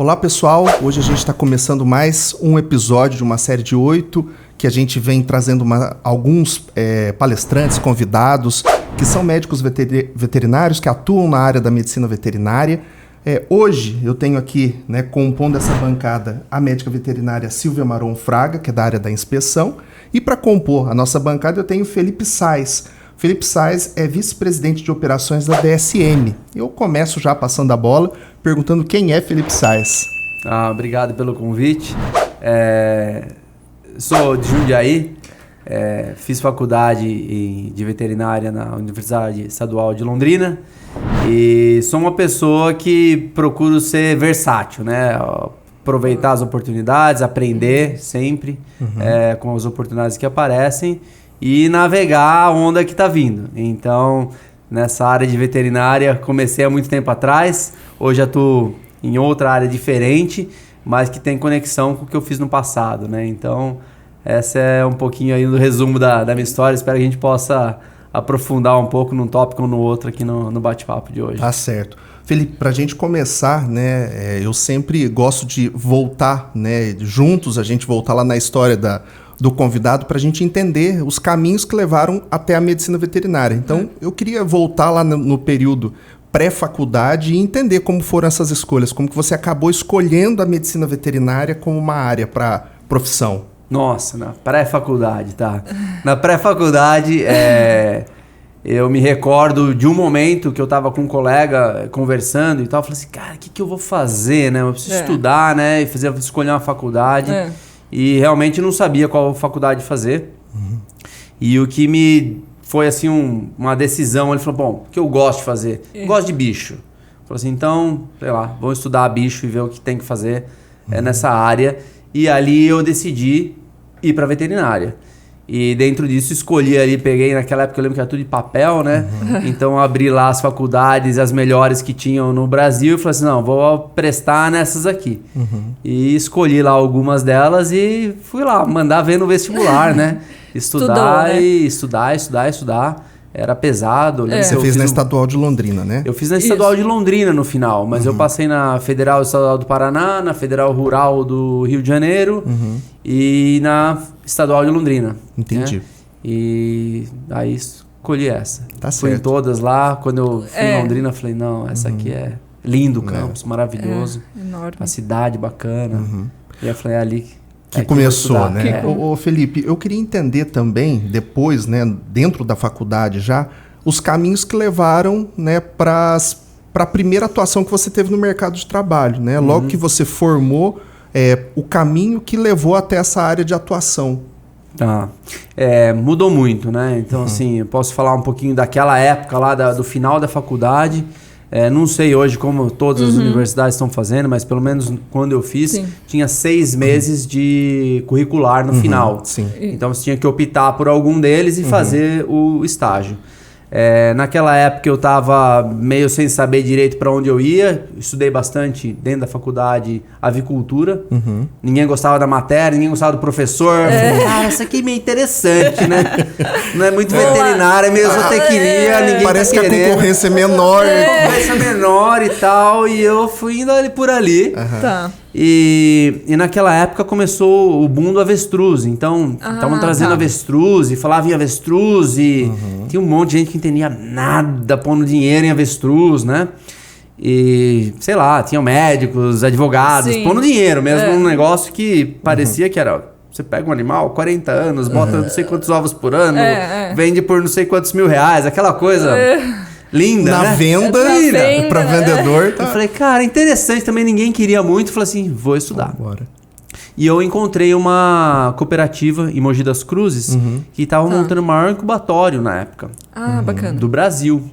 Olá pessoal, hoje a gente está começando mais um episódio de uma série de 8 que a gente vem trazendo alguns palestrantes, convidados que são médicos veterinários que atuam na área da medicina veterinária. Hoje eu tenho aqui, compondo essa bancada, a médica veterinária Silvia Maron Fraga, que é da área da inspeção, e para compor a nossa bancada eu tenho Felipe Sais. Felipe Sais é vice-presidente de operações da DSM. Eu começo já passando a bola, perguntando quem é Felipe Sais. Obrigado pelo convite. Sou de Jundiaí, fiz faculdade de veterinária na Universidade Estadual de Londrina e sou uma pessoa que procuro ser versátil, né? Aproveitar as oportunidades, aprender sempre com as oportunidades que aparecem e navegar a onda que está vindo. Então, nessa área de veterinária, comecei há muito tempo atrás, hoje atuo em outra área diferente, mas que tem conexão com o que eu fiz no passado, né? Então, essa é um pouquinho aí do resumo da minha história. Espero que a gente possa aprofundar um pouco num tópico ou no outro aqui no bate-papo de hoje. Tá certo. Felipe, para a gente começar, eu sempre gosto de voltar, juntos, a gente voltar lá na história do convidado para a gente entender os caminhos que levaram até a medicina veterinária. Então, eu queria voltar lá no período pré-faculdade e entender como foram essas escolhas, como que você acabou escolhendo a medicina veterinária como uma área para profissão. Nossa, na pré-faculdade, tá? Na pré-faculdade, eu me recordo de um momento que eu tava com um colega conversando e tal, eu falei assim, cara, o que eu vou fazer, né? Eu preciso estudar, né? E escolher uma faculdade. E realmente não sabia qual faculdade fazer. E o que me foi assim uma decisão, ele falou, bom, o que eu gosto de fazer? Eu gosto de bicho. Falei assim, então, sei lá, vamos estudar bicho e ver o que tem que fazer nessa área. E ali eu decidi ir para veterinária. E dentro disso escolhi ali, peguei naquela época, eu lembro que era tudo de papel, né? Então abri lá as faculdades, as melhores que tinham no Brasil e falei assim, não, vou prestar nessas aqui. E escolhi lá algumas delas e fui lá, mandar ver no vestibular, né? Estudar. Era pesado. Você fez na Estadual de Londrina, né? Eu fiz na Estadual de Londrina no final, mas eu passei na Federal Estadual do Paraná, na Federal Rural do Rio de Janeiro e na Estadual de Londrina. Entendi. Né? E aí escolhi essa. Tá Fui certo. em todas lá. Quando eu fui em Londrina, falei, não, essa aqui é lindo, campus, maravilhoso. Enorme. Uma cidade bacana. E eu falei, ali... Que começou, né? Ô, Felipe, eu queria entender também, depois, dentro da faculdade já, os caminhos que levaram, para a primeira atuação que você teve no mercado de trabalho, né? Logo que você formou, o caminho que levou até essa área de atuação. Mudou muito, né? Então, assim, eu posso falar um pouquinho daquela época lá, do final da faculdade. Não sei hoje como todas as universidades estão fazendo, mas pelo menos quando eu fiz, tinha 6 meses de curricular no final. Sim. Então você tinha que optar por algum deles e fazer o estágio. Naquela época eu estava meio sem saber direito para onde eu ia. Estudei bastante dentro da faculdade avicultura. Ninguém gostava da matéria, ninguém gostava do professor. Falei, cara, isso aqui é meio interessante, né? Não é muito veterinária, é meio zootecnia, ninguém parece tá que querendo. A concorrência é menor. Concorrência menor e tal. E eu fui indo ali por ali. Tá. E naquela época começou o boom do avestruz. Então, estavam trazendo avestruz e falavam em avestruz e tinha um monte de gente que não entendia nada pondo dinheiro em avestruz, né? E, sei lá, tinham médicos, advogados, pondo dinheiro mesmo num negócio que parecia que era... Você pega um animal, 40 anos, bota não sei quantos ovos por ano, vende por não sei quantos mil reais, aquela coisa... Linda, na né? venda, para vendedor. Eu falei, cara, interessante, também ninguém queria muito. Falei assim, vou estudar. Bora. E eu encontrei uma cooperativa em Mogi das Cruzes que estava montando o maior incubatório na época. Bacana. Do Brasil.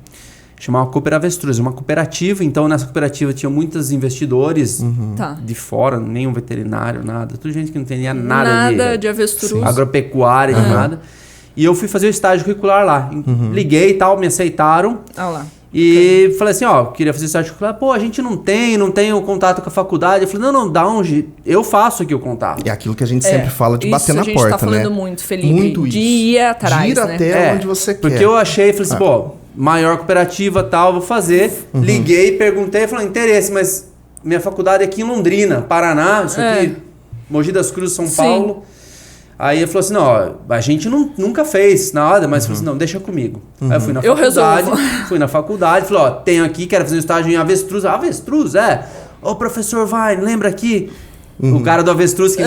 Chamava Cooperavestruz, uma cooperativa. Então, nessa cooperativa tinha muitos investidores de fora, nenhum veterinário, nada. Tudo gente que não entendia nada de avestruz. Agropecuária, de nada. E eu fui fazer o estágio curricular lá. Liguei e tal, me aceitaram. Lá. E falei assim, queria fazer estágio curricular. Pô, a gente não tem o contato com a faculdade. Eu falei, não, dá onde? Eu faço aqui o contato. É aquilo que a gente sempre fala de bater na porta, né? Isso a gente tá falando muito, Felipe. Muito de ir atrás, de ir até onde você quer. Porque eu achei, falei assim, maior cooperativa tal, vou fazer. Liguei, perguntei, falei, interesse, mas minha faculdade é aqui em Londrina, Paraná, isso aqui, Mogi das Cruzes, São Paulo. Aí ele falou assim, não, ó, a gente nunca fez nada, mas falou assim, não, deixa comigo. Aí eu fui na faculdade, falei, ó, tenho aqui, quero fazer um estágio em avestruz. Avestruz, Ô, professor Vai, lembra aqui? O cara do avestruz que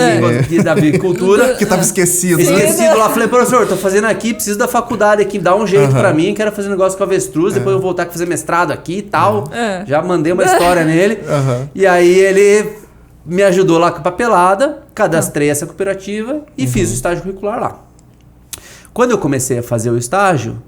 da avicultura. Que tava esquecido. Esquecido lá. Falei, professor, tô fazendo aqui, preciso da faculdade aqui, dá um jeito pra mim, quero fazer um negócio com avestruz, depois eu vou voltar a fazer mestrado aqui e tal. Já mandei uma história nele. E aí ele me ajudou lá com a papelada, cadastrei essa cooperativa e fiz o estágio curricular lá. Quando eu comecei a fazer o estágio,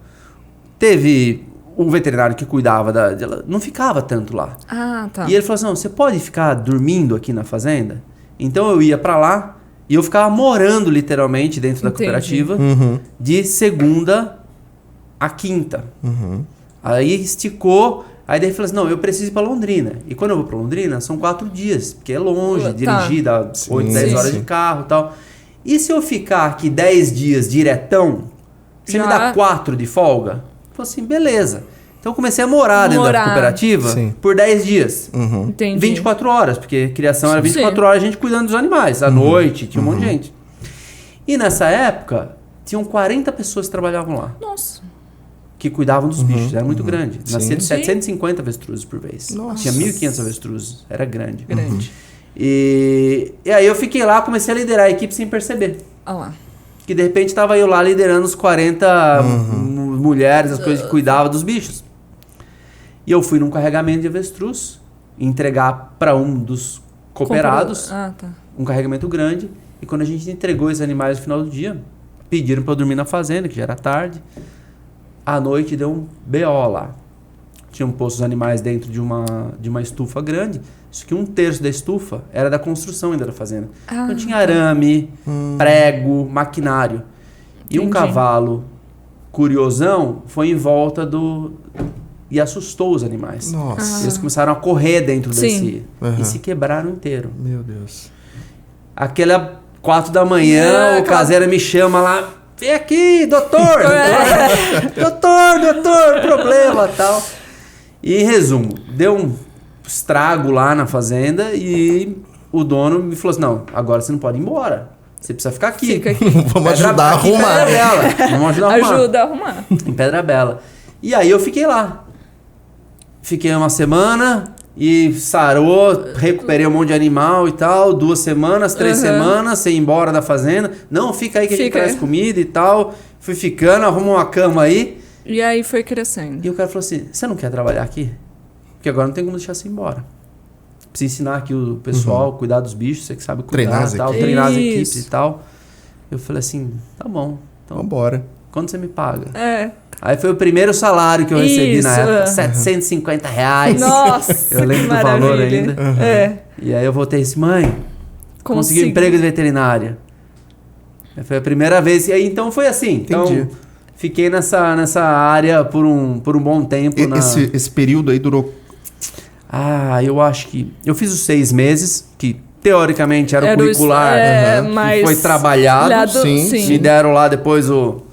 teve o veterinário que cuidava dela, não ficava tanto lá. Ah, tá. E ele falou assim, não, você pode ficar dormindo aqui na fazenda? Então eu ia pra lá e eu ficava morando literalmente dentro da cooperativa de segunda a quinta. Aí esticou, aí daí ele falou assim, não, eu preciso ir pra Londrina. E quando eu vou pra Londrina, são 4 dias, porque é longe, dirigir, dá 8, 10 horas de carro e tal. E se eu ficar aqui 10 dias diretão, você me dá 4 de folga? Eu falei assim, beleza. Então eu comecei a morar dentro da cooperativa por 10 dias. Entendi. 24 horas, porque criação era 24 horas a gente cuidando dos animais. À noite, tinha um monte de gente. E nessa época, tinham 40 pessoas que trabalhavam lá. Nossa. Que cuidavam dos bichos. Era muito grande. Nascia de 750 avestruzes por vez. Nossa. Tinha 1.500 avestruzes. Era grande. Grande. E aí eu fiquei lá, comecei a liderar a equipe sem perceber. Olha lá. Que de repente estava eu lá liderando os 40 mulheres, as coisas que cuidavam dos bichos. E eu fui num carregamento de avestruz, entregar para um dos cooperados, um carregamento grande. E quando a gente entregou esses animais no final do dia, pediram para eu dormir na fazenda, que já era tarde. À noite deu um BO lá. Tinham posto os animais dentro de uma estufa grande. Isso que 1/3 da estufa era da construção ainda da fazenda. Então tinha arame, prego, maquinário. E um cavalo curiosão foi em volta e assustou os animais. Nossa. Eles começaram a correr dentro desse... E se quebraram inteiro. Meu Deus. Aquela 4 da manhã, o caseiro me chama lá. Vem aqui, doutor! doutor, problema tal. E em resumo, deu um estrago lá na fazenda e o dono me falou assim, não, agora você não pode ir embora. Você precisa ficar aqui. Fica aqui. Vamos ajudar a arrumar. Vamos ajudar a arrumar. Ajuda a arrumar. Em Pedra Bela. E aí eu fiquei lá. Fiquei uma semana e sarou, recuperei um monte de animal e tal. 2 semanas, 3 semanas, sem ir embora da fazenda. Não, fica aí que a gente traz comida e tal. Fui ficando, arrumou uma cama aí. E aí foi crescendo. E o cara falou assim, você não quer trabalhar aqui? Porque agora não tem como deixar você ir embora. Precisa ensinar aqui o pessoal, cuidar dos bichos, você que sabe cuidar e tal. Treinar as equipes e tal. Eu falei assim, tá bom. Então, vambora. Quando você me paga? Aí foi o primeiro salário que eu recebi na época, R$750. Nossa, eu lembro do valor ainda. E aí eu voltei assim, mãe, consegui um emprego de veterinária. Foi a primeira vez. E aí então foi assim. Entendi. Então, fiquei nessa área por um bom tempo. Esse período aí durou... eu acho que... Eu fiz os 6 meses, que teoricamente era o curricular. Mas que foi trabalhado. Sim. Me deram lá depois o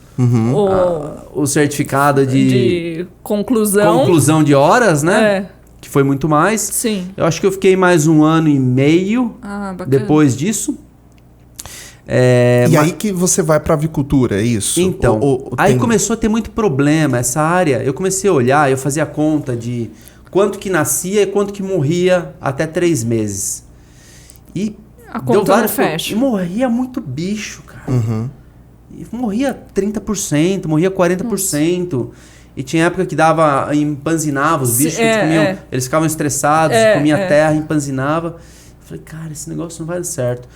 certificado de conclusão de horas, né? Que foi muito mais. Sim. Eu acho que eu fiquei mais 1 ano e meio depois disso. E aí que você vai para avicultura, é isso? Então, aí começou a ter muito problema essa área. Eu comecei a olhar, eu fazia conta de quanto que nascia e quanto que morria até 3 meses. E a conta não fecha. E morria muito bicho, cara. E morria 30%, morria 40%. Nossa. E tinha época que empanzinava os bichos, eles comiam, eles ficavam estressados, comia terra, empanzinava. Eu falei, cara, esse negócio não vai dar certo.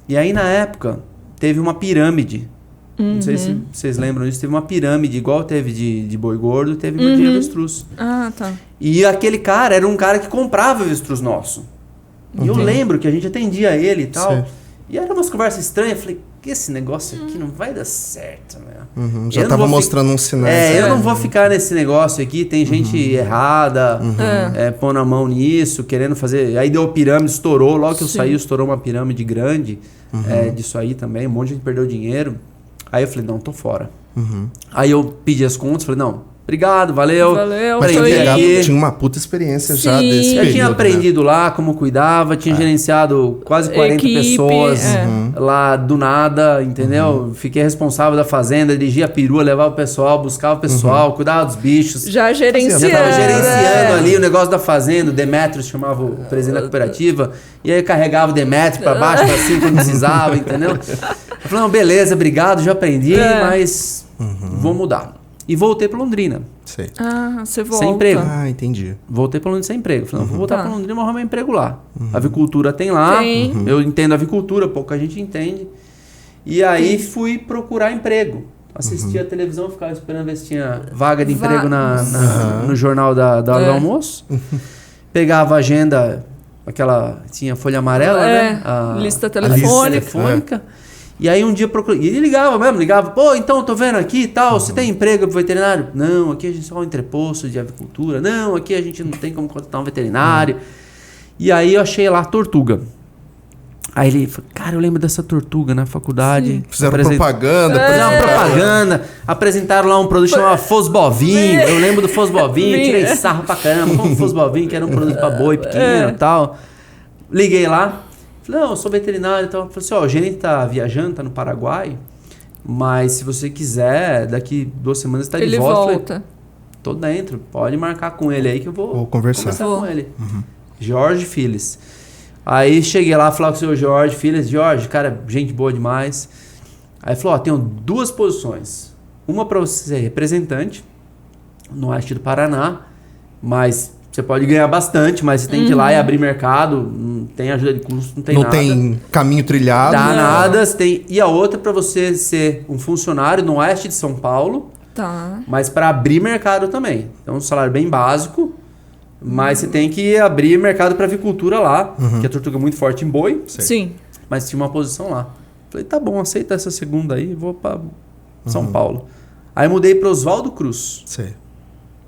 E aí, na época, teve uma pirâmide. Não sei se vocês lembram disso. Teve uma pirâmide, igual teve de boi gordo, teve uma de avestruz. Tá. E aquele cara era um cara que comprava avestruz nosso. E eu lembro que a gente atendia ele e tal. Sim. E era umas conversas estranhas. Eu falei, que esse negócio aqui não vai dar certo, meu. Já tava mostrando uns sinais. Eu não vou ficar nesse negócio aqui. Tem gente errada, pondo a mão nisso, querendo fazer... Aí deu pirâmide, estourou. Logo que eu saí, estourou uma pirâmide grande disso aí também. Um monte de gente perdeu dinheiro. Aí eu falei, não, tô fora. Aí eu pedi as contas, falei, não, obrigado, valeu. Mas Aprendi. tinha uma puta experiência já Sim. desse período. Eu tinha aprendido lá como cuidava, tinha gerenciado quase 40 pessoas lá do nada, entendeu? Fiquei responsável da fazenda, dirigia a perua, levava o pessoal, buscava o pessoal, cuidava dos bichos. Já gerenciando. Já tava gerenciando ali o negócio da fazenda, o Demetrio chamava o presidente da cooperativa, e aí carregava o Demetrio pra baixo, pra cima, quando precisava, entendeu? Eu falei, não, beleza, obrigado, já aprendi, mas vou mudar. E voltei pra Londrina. Sei. Ah, você volta. Sem emprego. Ah, entendi. Voltei pra Londrina sem emprego. Falei, não, vou voltar pra Londrina e vou arrumar emprego lá. Avicultura tem lá. Tem. Eu entendo avicultura, pouca gente entende. E aí fui procurar emprego. Assistia a televisão, ficava esperando ver se tinha vaga de emprego no jornal do almoço. Pegava a agenda, tinha folha amarela, né? A lista telefônica. telefônica. E aí um dia procurei. E ele ligava, pô, então eu tô vendo aqui e tal, você tem emprego pro veterinário? Não, aqui a gente só um entreposto de avicultura. Não, aqui a gente não tem como contratar um veterinário. E aí eu achei lá Tortuga. Aí ele falou, cara, eu lembro dessa Tortuga na faculdade. Fizeram propaganda. Fizeram propaganda, apresentaram lá um produto chamado Fosbovinho. Eu lembro do Fosbovinho, tirei sarro pra caramba. Como Fosbovinho, que era um produto pra boi pequeno e tal. Liguei lá. Falei, não, eu sou veterinário e tal. Falei assim, ó, o gerente tá viajando, tá no Paraguai, mas se você quiser, daqui 2 semanas tá de volta. Ele volta. Falei, tô dentro, pode marcar com ele aí que eu vou conversar com ele. Jorge Files. Aí cheguei lá, falava com o senhor Jorge Files. Jorge, cara, gente boa demais. Aí falou, ó, tenho 2 posições. Uma para você ser representante no oeste do Paraná, mas... Você pode ganhar bastante, mas você tem que ir lá e abrir mercado, não tem ajuda de custo, não tem nada. Não tem caminho trilhado. Dá nada. E a outra para você ser um funcionário no oeste de São Paulo, mas para abrir mercado também. Então, um salário bem básico, mas você tem que abrir mercado para avicultura lá, que a Tortuga é muito forte em boi. Sim. Mas tinha uma posição lá. Falei, tá bom, aceita essa segunda aí, vou para São Paulo. Aí mudei para Oswaldo Cruz. Sei.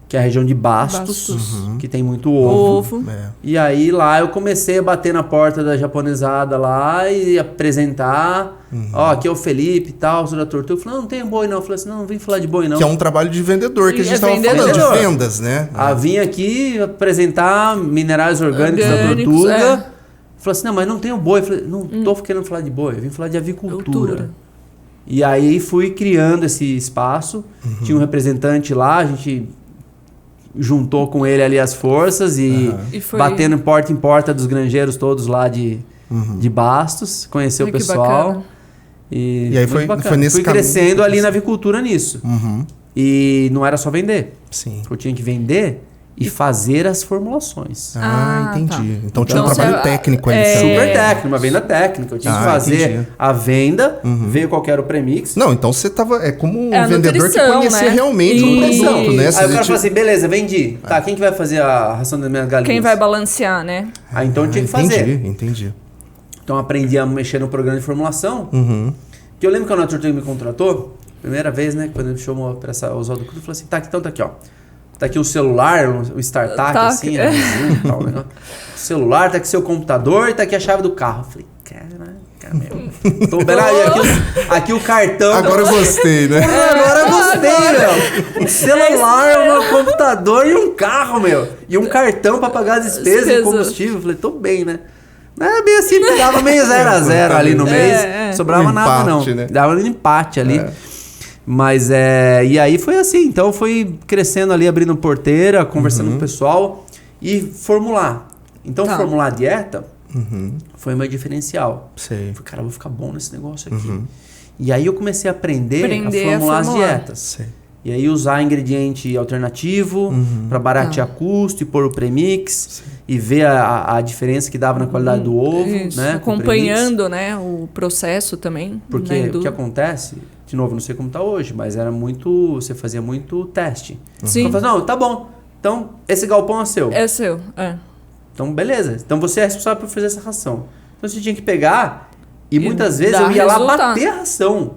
Que é a região de Bastos, que tem muito ovo. E aí lá eu comecei a bater na porta da japonesada lá e apresentar. Ó, aqui é o Felipe e tal, sou da Tortuga. Eu falei, não tem boi não. Eu falei assim, não vem falar de boi não. Que é um trabalho de vendedor, que a gente estava falando, de vendas, né? Vim aqui apresentar minerais orgânicos da Tortuga. Falei assim, não, mas não tem o boi. Eu falei, não tô querendo falar de boi, eu vim falar de avicultura. E aí fui criando esse espaço. Tinha um representante lá, a gente... juntou com ele ali as forças e batendo porta em porta dos granjeiros todos lá de Bastos, conheceu o pessoal. E aí foi nesse Fui crescendo ali na avicultura nisso. E não era só vender. Sim. Eu tinha que vender e fazer as formulações. Entendi. Tá. Então tinha um trabalho técnico aí. Super técnico, uma venda técnica. Eu tinha que fazer a venda, ver qual que era o premix. Não, então você tava... É como um vendedor nutrição, que conhecia realmente o produto, né? Aí o cara falou assim, beleza, vendi. Tá, quem que vai fazer a ração das minhas galinhas? Quem vai balancear, né? Aí então eu tinha que fazer. Entendi. Então aprendi a mexer no programa de formulação. Que eu lembro que a Tortuga me contratou, primeira vez, né? Quando ele me chamou pra essa Oswaldo Cruz, eu falei assim, tá, então tá aqui, ó. Tá aqui um celular, um startup, assim, né? Tal, né? O celular, tá aqui seu computador e tá aqui a chave do carro. Eu falei, caraca, meu. Tô bem, aqui o cartão. Agora eu gostei, né? Agora eu gostei, meu. Um celular, um computador e um carro, meu. E um cartão pra pagar as despesas e combustível. Eu falei, tô bem, né? Não era bem assim, pegava meio 0-0 ali no mês. Sobrava nada, não. Né? Dava um empate ali. Mas e aí foi assim, então foi crescendo ali, abrindo porteira, conversando com o pessoal e formular. Então formular a dieta foi o meu diferencial. Sei. Falei, cara, eu vou ficar bom nesse negócio aqui. E aí eu comecei a aprender a formular as dietas. Sei. E aí usar ingrediente alternativo para baratear custo e pôr o premix e ver a diferença que dava na qualidade do ovo. Isso, né, acompanhando, né, o processo também. Porque o que acontece, de novo, não sei como está hoje, mas era muito, você fazia muito teste. Sim. Então, não, tá bom, então esse galpão é seu. É seu, Então beleza, então você é responsável por fazer essa ração. Então você tinha que pegar e muitas vezes dar eu ia resultado. lá bater a ração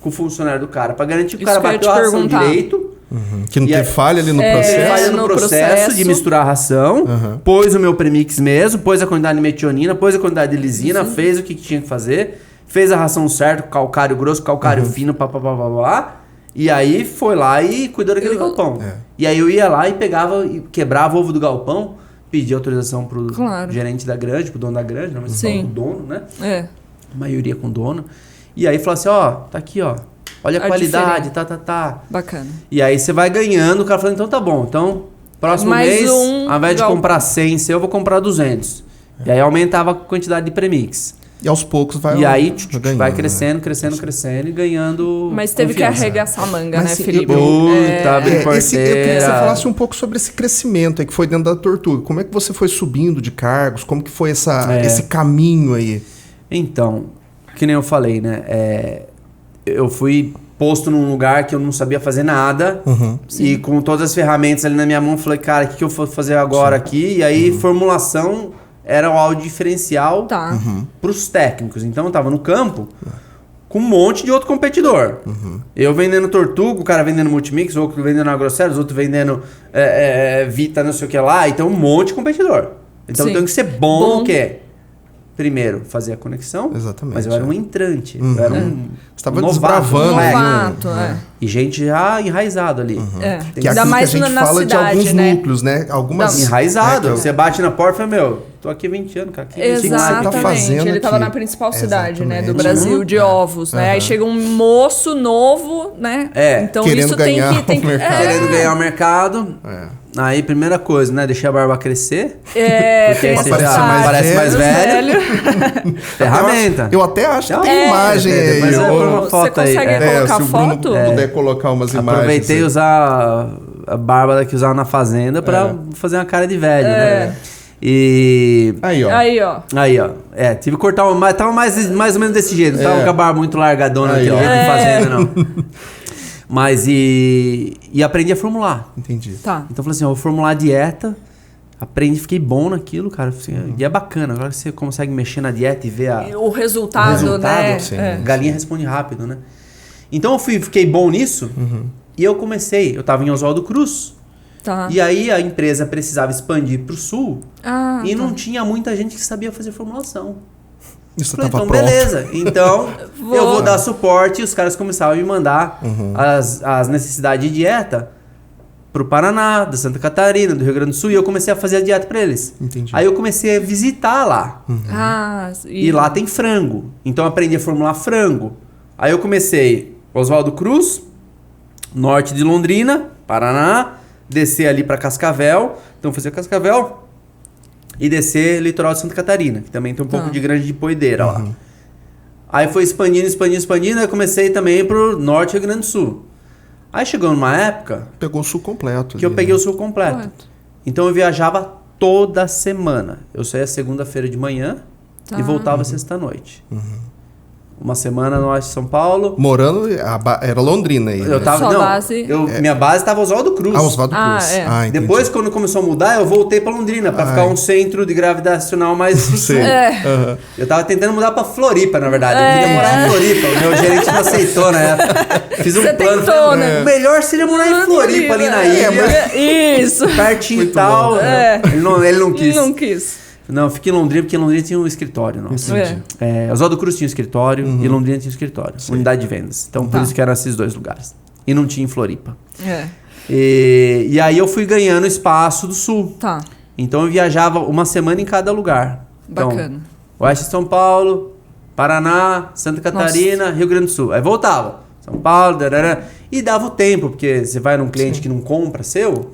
com o funcionário do cara, para garantir que o Isso cara que eu bateu ia a te ração perguntar. direito. Que não tem falha ali no processo. Falha no processo de misturar a ração, pôs o meu premix mesmo, pôs a quantidade de metionina, pôs a quantidade de lisina, fez o que tinha que fazer, fez a ração certa, calcário grosso, calcário fino, E aí foi lá e cuidou daquele galpão. E aí eu ia lá e pegava e quebrava o ovo do galpão, pedia autorização pro gerente da grande, pro dono da grande, não, mas o dono, né? A maioria com dono. E aí falava assim, ó, tá aqui, ó. Olha a qualidade, tá. Bacana. E aí você vai ganhando, o cara falando, então tá bom, então próximo mês, ao invés de comprar 100 eu vou comprar 200. E aí aumentava a quantidade de premix. E aos poucos vai... E aí ganhando, vai crescendo e ganhando Mas teve confiança. que arregaçar a manga, né, sim, Felipe? abrir eu queria que você porteira. falasse um pouco sobre esse crescimento aí que foi dentro da Tortuga. Como é que você foi subindo de cargos? Como que foi esse caminho aí? Então, que nem eu falei, né? Eu fui posto num lugar que eu não sabia fazer nada. E com todas as ferramentas ali na minha mão, falei, cara, o que eu vou fazer agora aqui? E aí, formulação era o áudio diferencial para os técnicos. Então, eu tava no campo com um monte de outro competidor. Eu vendendo Tortuga, o cara vendendo Multimix, o outro vendendo AgroSéries, o outro vendendo Vita, não sei o que lá. Então, um monte de competidor. Então, tem que ser bom no quê? Primeiro, fazer a conexão. Exatamente. Mas eu era um entrante. Eu era um Você estava novato, desbravando. Novato, E gente já enraizado ali. Que é Ainda aquilo mais que a gente na fala cidade, de alguns né? núcleos, né? Algumas... Enraizado. né, Você bate na porta e fala, meu, tô aqui 20 anos, cara. Exatamente. tá fazendo Ele estava aqui? na principal cidade, né, do Exatamente. Brasil, de ovos, né? Aí chega um moço novo, né? Então Querendo isso ganhar tem o que mercado. Querendo ganhar o mercado. Aí, primeira coisa, né? Deixei a barba crescer. Porque aí você Aparecer já mais parece mais velho. Ferramenta. Eu até acho que tem imagem aí. depois eu ponho uma Você foto aí. consegue colocar se o Bruno foto? puder colocar umas imagens. Aproveitei aí. usar a barba que usava na fazenda pra fazer uma cara de velho, né? E... Aí, ó. Aí, ó. Tive que cortar mas tava mais ou menos desse jeito. Não tava com a barba muito largadona Aí, daquele ó. jeito de fazenda, não. Mas e aprendi a formular. Entendi. Tá. Então eu falei assim, eu vou formular a dieta, aprendi, fiquei bom naquilo, cara. Assim, e é bacana, agora que você consegue mexer na dieta e ver O resultado, né? a galinha responde rápido, né? Então eu fiquei bom nisso e eu tava em Oswaldo Cruz. Tá. E aí a empresa precisava expandir pro sul e tá. não tinha muita gente que sabia fazer formulação. Isso Falei, tava então pronto. beleza, então eu vou dar suporte. E os caras começavam a me mandar as necessidades de dieta pro Paraná, da Santa Catarina, do Rio Grande do Sul, e eu comecei a fazer a dieta para eles. Entendi. Aí eu comecei a visitar lá. E lá tem frango, então eu aprendi a formular frango. Aí eu comecei Oswaldo Cruz, norte de Londrina, Paraná, descer ali para Cascavel, então fazer Cascavel e descer litoral de Santa Catarina, que também tem um pouco de grande de poideira lá. Aí foi expandindo, aí eu comecei também pro norte do Rio Grande do Sul. Aí chegou numa época Pegou o sul completo. que eu peguei o sul completo. Correto. Então eu viajava toda semana. Eu saía segunda-feira de manhã e voltava sexta-noite. Uma semana no oeste de São Paulo. Morando, era Londrina aí. Eu né? tava, Sua não, base? minha base estava Oswaldo Cruz. Oswaldo Cruz. Entendi. Depois, quando começou a mudar, eu voltei pra Londrina, pra ficar um centro de gravitacional mais pro sul. Eu tava tentando mudar pra Floripa, na verdade. Eu queria morar em Floripa. O meu gerente não aceitou na época. Fiz um Você plano. tentou, falei, né? O melhor seria morar em Floripa, ali na ilha. Isso. Pertinho e Muito tal. bom. Ele não quis. Não quis. Não, fiquei em Londrina, porque Londrina tinha um escritório nosso. Oswaldo Cruz tinha um escritório e Londrina tinha um escritório. Unidade de vendas. Então, por isso que eram esses dois lugares. E não tinha em Floripa. E aí eu fui ganhando espaço do sul. Tá. Então eu viajava uma semana em cada lugar. Então, Bacana. Oeste de São Paulo, Paraná, Santa Catarina, Rio Grande do Sul. Aí voltava. São Paulo, e dava o tempo, porque você vai num cliente que não compra seu,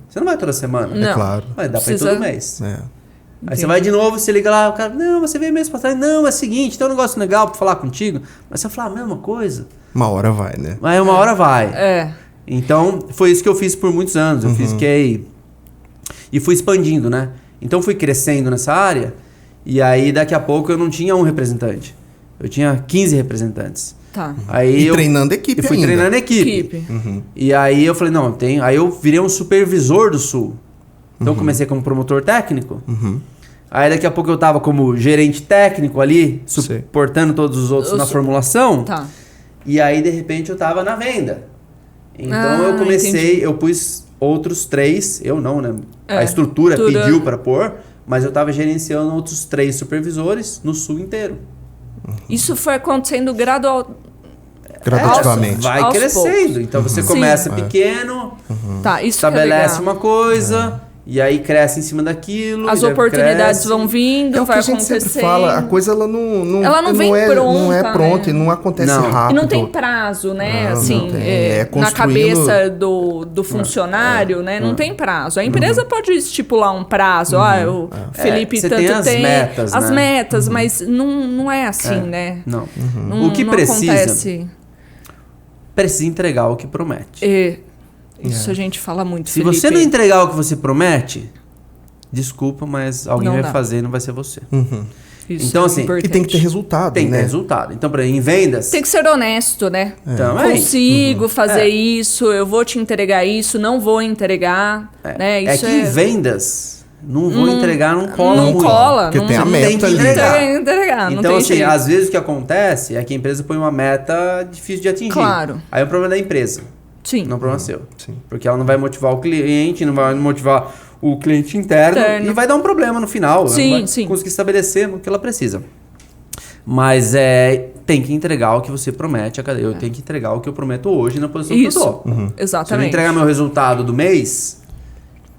você não vai toda semana. Não. É claro. Mas dá pra ir todo mês. Aí Entendi. você vai de novo, você liga lá, o cara, não, você veio mês passado. Não, é o seguinte, tem um negócio legal pra falar contigo. Mas você fala a mesma coisa. Uma hora vai, né? Aí uma hora vai. Então, foi isso que eu fiz por muitos anos. Eu fiquei... E fui expandindo, né? Então, fui crescendo nessa área. E aí, daqui a pouco, eu não tinha um representante. Eu tinha 15 representantes. Tá. E treinando equipe eu fui ainda. treinando equipe. E aí, eu falei, não, aí eu virei um supervisor do Sul. Então, eu comecei como promotor técnico. Aí, daqui a pouco, eu tava como gerente técnico ali, suportando todos os outros na formulação. Tá. E aí, de repente, eu tava na venda. Então, eu comecei, eu pus outros 3, eu não, né? A estrutura pediu para pôr, mas eu tava gerenciando outros 3 supervisores no Sul inteiro. Isso foi acontecendo gradual. gradativamente. Vai Aos crescendo. poucos. Então você começa pequeno, Tá, isso estabelece que é legal. uma coisa, e aí cresce em cima daquilo. As e daí oportunidades cresce. vão vindo, É o que vai a gente acontecendo. sempre fala, a coisa ela não vem não é pronta, pronta né? e não acontece Não. rápido. E não tem prazo, né? Não, assim, não tem. É na construindo- cabeça do funcionário, né? Não tem prazo. A empresa pode estipular um prazo. O Felipe você tanto tem as metas, as né? metas, mas não é assim, né? Não. Não, O que não precisa, acontece. precisa entregar o que promete. Isso a gente fala muito, Se Felipe. você não entregar o que você promete, desculpa, mas alguém Não vai dá. fazer e não vai ser você. Isso Então, é assim, importante. E tem que ter resultado, Tem que né? ter resultado. Então, por exemplo, em vendas... Tem que ser honesto, né? Também. Consigo fazer isso, eu vou te entregar isso, não vou entregar. Né? É Isso que em vendas, não vou entregar, não cola não muito. cola. Porque não, tem a Você meta tem que ali. entregar. Tem que entregar, não Então, tem assim, jeito. às vezes o que acontece é que a empresa põe uma meta difícil de atingir. Claro. Aí é o problema da empresa, Sim. não é o problema seu. Sim. Porque ela não vai motivar o cliente, não vai motivar o cliente interno. E vai dar um problema no final. Sim, ela não vai sim. conseguir estabelecer o que ela precisa. Mas tem que entregar o que você promete. Eu tenho que entregar o que eu prometo hoje na posição Isso. que eu tô. Se eu não Exatamente. entregar meu resultado do mês,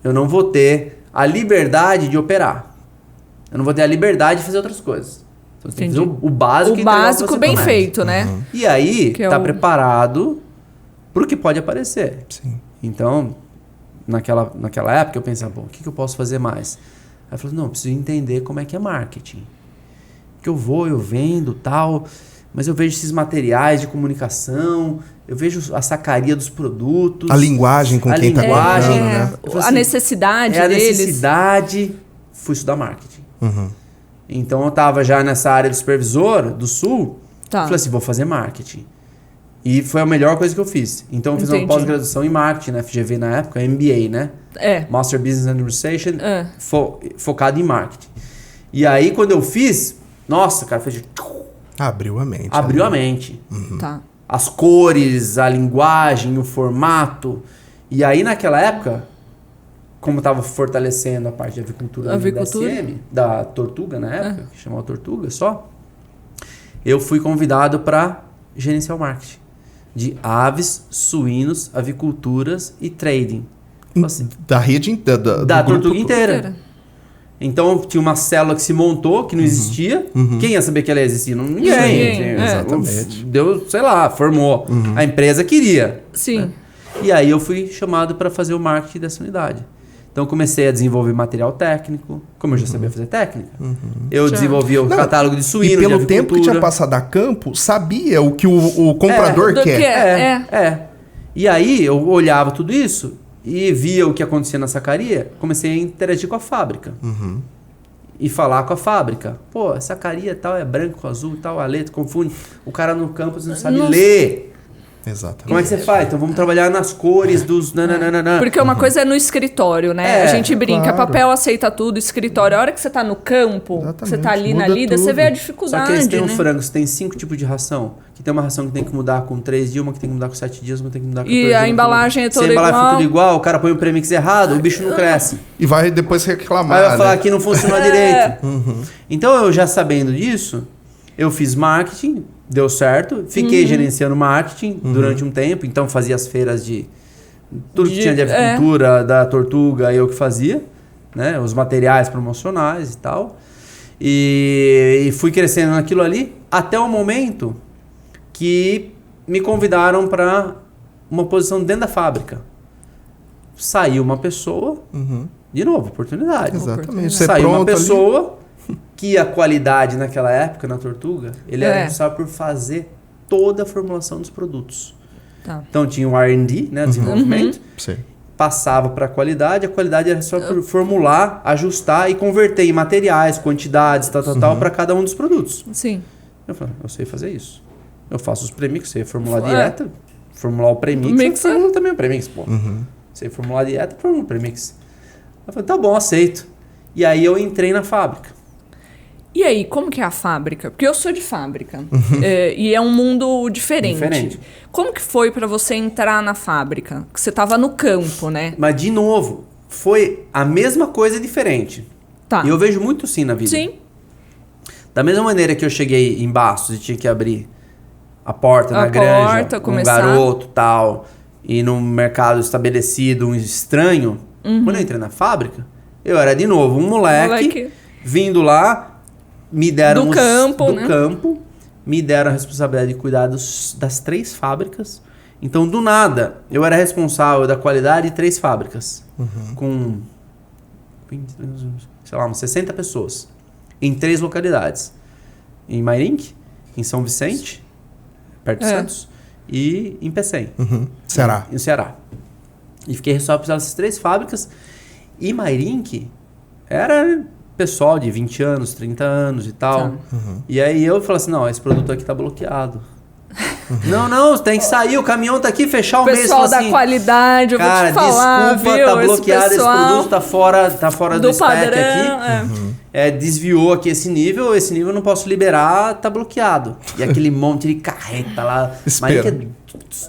eu não vou ter a liberdade de operar. Eu não vou ter a liberdade de fazer outras coisas. Então você tem que fazer o básico. O e entregar que básico você bem promete. feito, né? E aí, Que é tá o- preparado pro que pode aparecer. Sim. Então, naquela época, eu pensava, bom, o que eu posso fazer mais? Aí eu falei, não, eu preciso entender como é que é marketing. Que eu vendo tal, mas eu vejo esses materiais de comunicação, eu vejo a sacaria dos produtos. A linguagem com a quem tá linguagem, comprando, né? Eu falei A assim, necessidade é a deles. necessidade. Fui estudar marketing. Então eu tava já nessa área do supervisor do Sul. Tá. Falei assim, vou fazer marketing. E foi a melhor coisa que eu fiz. Então eu fiz Entendi. uma pós-graduação em marketing na FGV na época, MBA, né? Master Business Administration, focado em marketing. E aí quando eu fiz, nossa, cara, foi de... Abriu a mente. Abriu a mente. Tá. As cores, a linguagem, o formato. E aí naquela época, como eu tava fortalecendo a parte de avicultura, Avicultura. da SM, da Tortuga na época, que chamava Tortuga só, eu fui convidado para gerenciar o marketing de aves, suínos, aviculturas e trading. Então, assim, Da rede da do grupo Tortuga todo. inteira. Então tinha uma célula que se montou, que não existia. Quem ia saber que ela ia existir? Ninguém. Ninguém, exatamente. Deu, sei lá, formou. A empresa queria. Sim. E aí eu fui chamado para fazer o marketing dessa unidade. Então eu comecei a desenvolver material técnico, como eu já sabia fazer técnica. Eu desenvolvi o Não, catálogo de suíno, E de pelo avicultura. tempo que tinha passado a campo, sabia o que o comprador do quer. que É. E aí eu olhava tudo isso e via o que acontecia na sacaria, comecei a interagir com a fábrica. E falar com a fábrica. Pô, a sacaria tal é branco, azul, tal, a letra, confunde. O cara no campus não sabe ler. Exatamente. Como é que você faz? Então vamos trabalhar nas cores dos... nananana. Porque uma coisa é no escritório, né? É, a gente brinca, claro. papel aceita tudo, escritório. A hora que você tá no campo, Exatamente, você tá ali na muda lida, tudo. você vê a Só dificuldade, que eles têm um né? frango, você tem 5 tipos de ração. Que tem uma ração que tem que mudar com 3 dias, uma que tem que mudar com 7 dias, uma que tem que mudar com 14 E dias. a embalagem é Se toda a embalagem for igual. tudo igual, o cara põe um premix errado, o bicho não cresce. E vai depois reclamar. Aí vai falar né? que não funciona direito. Então, eu já sabendo disso, eu fiz marketing, deu certo. Fiquei gerenciando marketing durante um tempo. Então, fazia as feiras de... Tudo que tinha de avicultura, da Tortuga, eu que fazia. Né? Os materiais promocionais e tal. E fui crescendo naquilo ali. Até o momento que me convidaram para uma posição dentro da fábrica. Saiu uma pessoa... De novo, oportunidade. Exatamente. Você Saiu uma pronto ali. pessoa que a qualidade naquela época, na Tortuga, ele era É. responsável por fazer toda a formulação dos produtos. Tá. Então tinha o R&D, né, desenvolvimento, Sim. passava para a qualidade era só por formular, ajustar e converter em materiais, quantidades, tal, para cada um dos produtos. Sim. Eu falei, eu sei fazer isso. Eu faço os premix, sei formular dieta, formular o premix, Mix, eu formulo também o premix, pô. Sei formular dieta, formulo o premix. Eu falei, tá bom, aceito. E aí eu entrei na fábrica. E aí, como que é a fábrica? Porque eu sou de fábrica. E é um mundo diferente. Como que foi pra você entrar na fábrica? Que você tava no campo, né? Mas, de novo, foi a mesma coisa diferente. Tá. E eu vejo muito sim na vida. Sim. Da mesma maneira que eu cheguei em Bastos e tinha que abrir a porta na granja, começar... um garoto tal, e no mercado estabelecido, um estranho. Quando eu entrei na fábrica, eu era de novo um moleque. Vindo lá, me deram... Do campo, me deram a responsabilidade de cuidar das 3 fábricas. Então, do nada, eu era responsável da qualidade de 3 fábricas. Com, 20, sei lá, umas 60 pessoas. Em 3 localidades. Em Mairinque, em São Vicente, perto de Santos, e em Pecém. Ceará. Em Ceará. E fiquei responsável dessas 3 fábricas. E Mairinque era... pessoal de 20 anos, 30 anos e tal. E aí eu falei assim, não, esse produto aqui tá bloqueado. Não, tem que sair, o caminhão tá aqui, fechar o mês. Pessoal da assim, qualidade, eu vou te falar, desculpa, viu? Tá bloqueado, esse produto tá fora do spec padrão, aqui. Desviou aqui esse nível eu não posso liberar, tá bloqueado. E aquele monte de carreta lá. Mas que é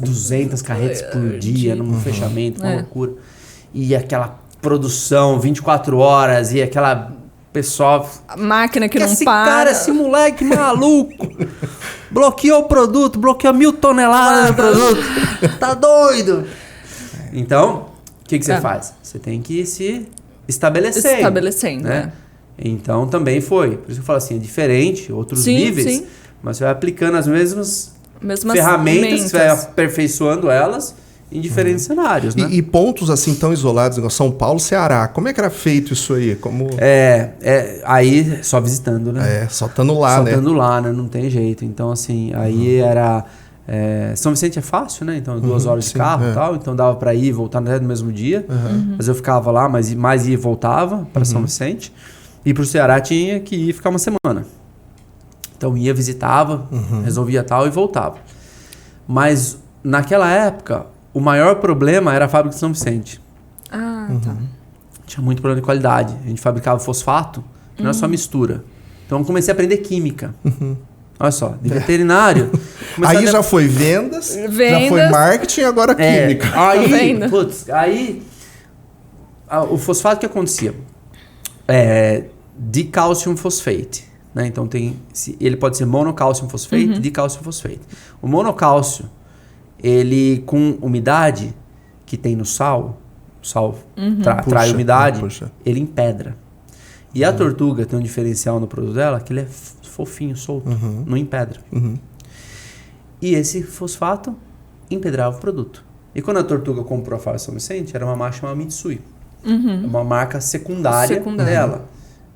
200 carretas por dia num fechamento, uma loucura. E aquela produção 24 horas e aquela... pessoal... A máquina que não esse para. Cara, esse moleque maluco. Bloqueou o produto, bloqueou 1.000 toneladas de produto. Tá doido. Então, o que você faz? Você tem que se estabelecendo. Né? Então, também foi. Por isso que eu falo assim, é diferente, outros níveis. Mas você vai aplicando as mesmas ferramentas, você vai aperfeiçoando elas em diferentes cenários, né? E pontos assim tão isolados, igual São Paulo, Ceará, como é que era feito isso aí? Como... aí só visitando, né? Só estando lá, só né? Só estando lá, né? Não tem jeito. Então, assim, aí era... São Vicente é fácil, né? Então, 2 horas de carro e tal. Então, dava para ir e voltar até no mesmo dia. Mas eu ficava lá, mas mais ia e voltava para São Vicente. E pro Ceará tinha que ir ficar uma semana. Então, ia, visitava, resolvia tal e voltava. Mas, naquela época... O maior problema era a fábrica de São Vicente. Tá. Tinha muito problema de qualidade. A gente fabricava fosfato, que não é só mistura. Então eu comecei a aprender química. Olha só, de veterinário. Aí já foi vendas, já foi marketing, agora química. Aí o fosfato que acontecia? Dicalcium fosfate. Né? Então ele pode ser monocálcium fosfate e dicalcium fosfate. O monocálcio, ele com umidade que tem no sal, trai umidade, ele empedra. E a tortuga tem um diferencial no produto dela, que ele é fofinho, solto, não empedra. E esse fosfato empedrava o produto. E quando a tortuga comprou a fábrica São Vicente, era uma marca chamada Mitsui. Uma marca secundária dela.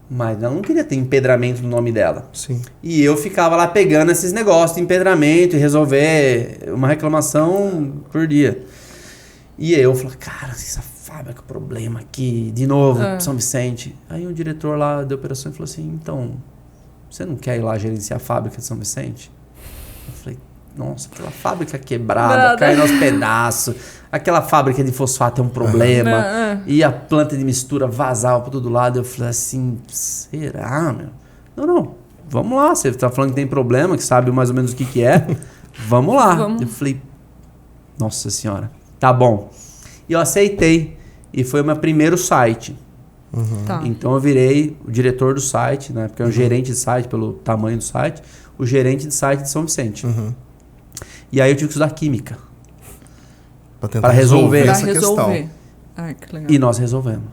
Mas ela não queria ter empedramento no nome dela. Sim. E eu ficava lá pegando esses negócios de empedramento e resolver uma reclamação por dia. E aí eu falei, cara, essa fábrica, problema aqui, de novo, São Vicente. Aí o diretor lá da operação falou assim, então, você não quer ir lá gerenciar a fábrica de São Vicente? Eu falei, nossa, aquela fábrica quebrada, caindo aos pedaços. Aquela fábrica de fosfato é um problema. E a planta de mistura vazava para todo lado. Eu falei assim, será, meu? Não. Vamos lá. Você tá falando que tem problema, que sabe mais ou menos o que é. Vamos lá. Eu falei, nossa senhora, tá bom. E eu aceitei. E foi o meu primeiro site. Tá. Então eu virei o diretor do site, né? Porque é um gerente de site, pelo tamanho do site. O gerente de site de São Vicente. E aí eu tive que estudar química. Para resolver essa questão. Que legal. E nós resolvemos.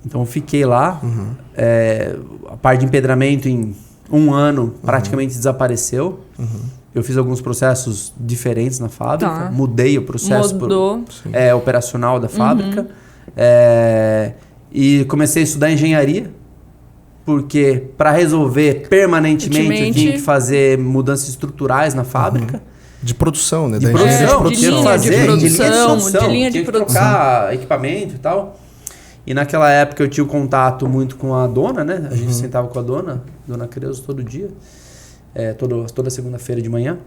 Então eu fiquei lá. A parte de empedramento em 1 ano praticamente desapareceu. Eu fiz alguns processos diferentes na fábrica. Mudei o processo operacional da fábrica. E comecei a estudar engenharia. Porque para resolver permanentemente eu tinha que fazer mudanças estruturais na fábrica. De produção, né? De linha de produção. Trocar equipamento e tal. E naquela época eu tinha contato muito com a dona, né? A gente sentava com a dona Creuza todo dia. Toda segunda-feira de manhã.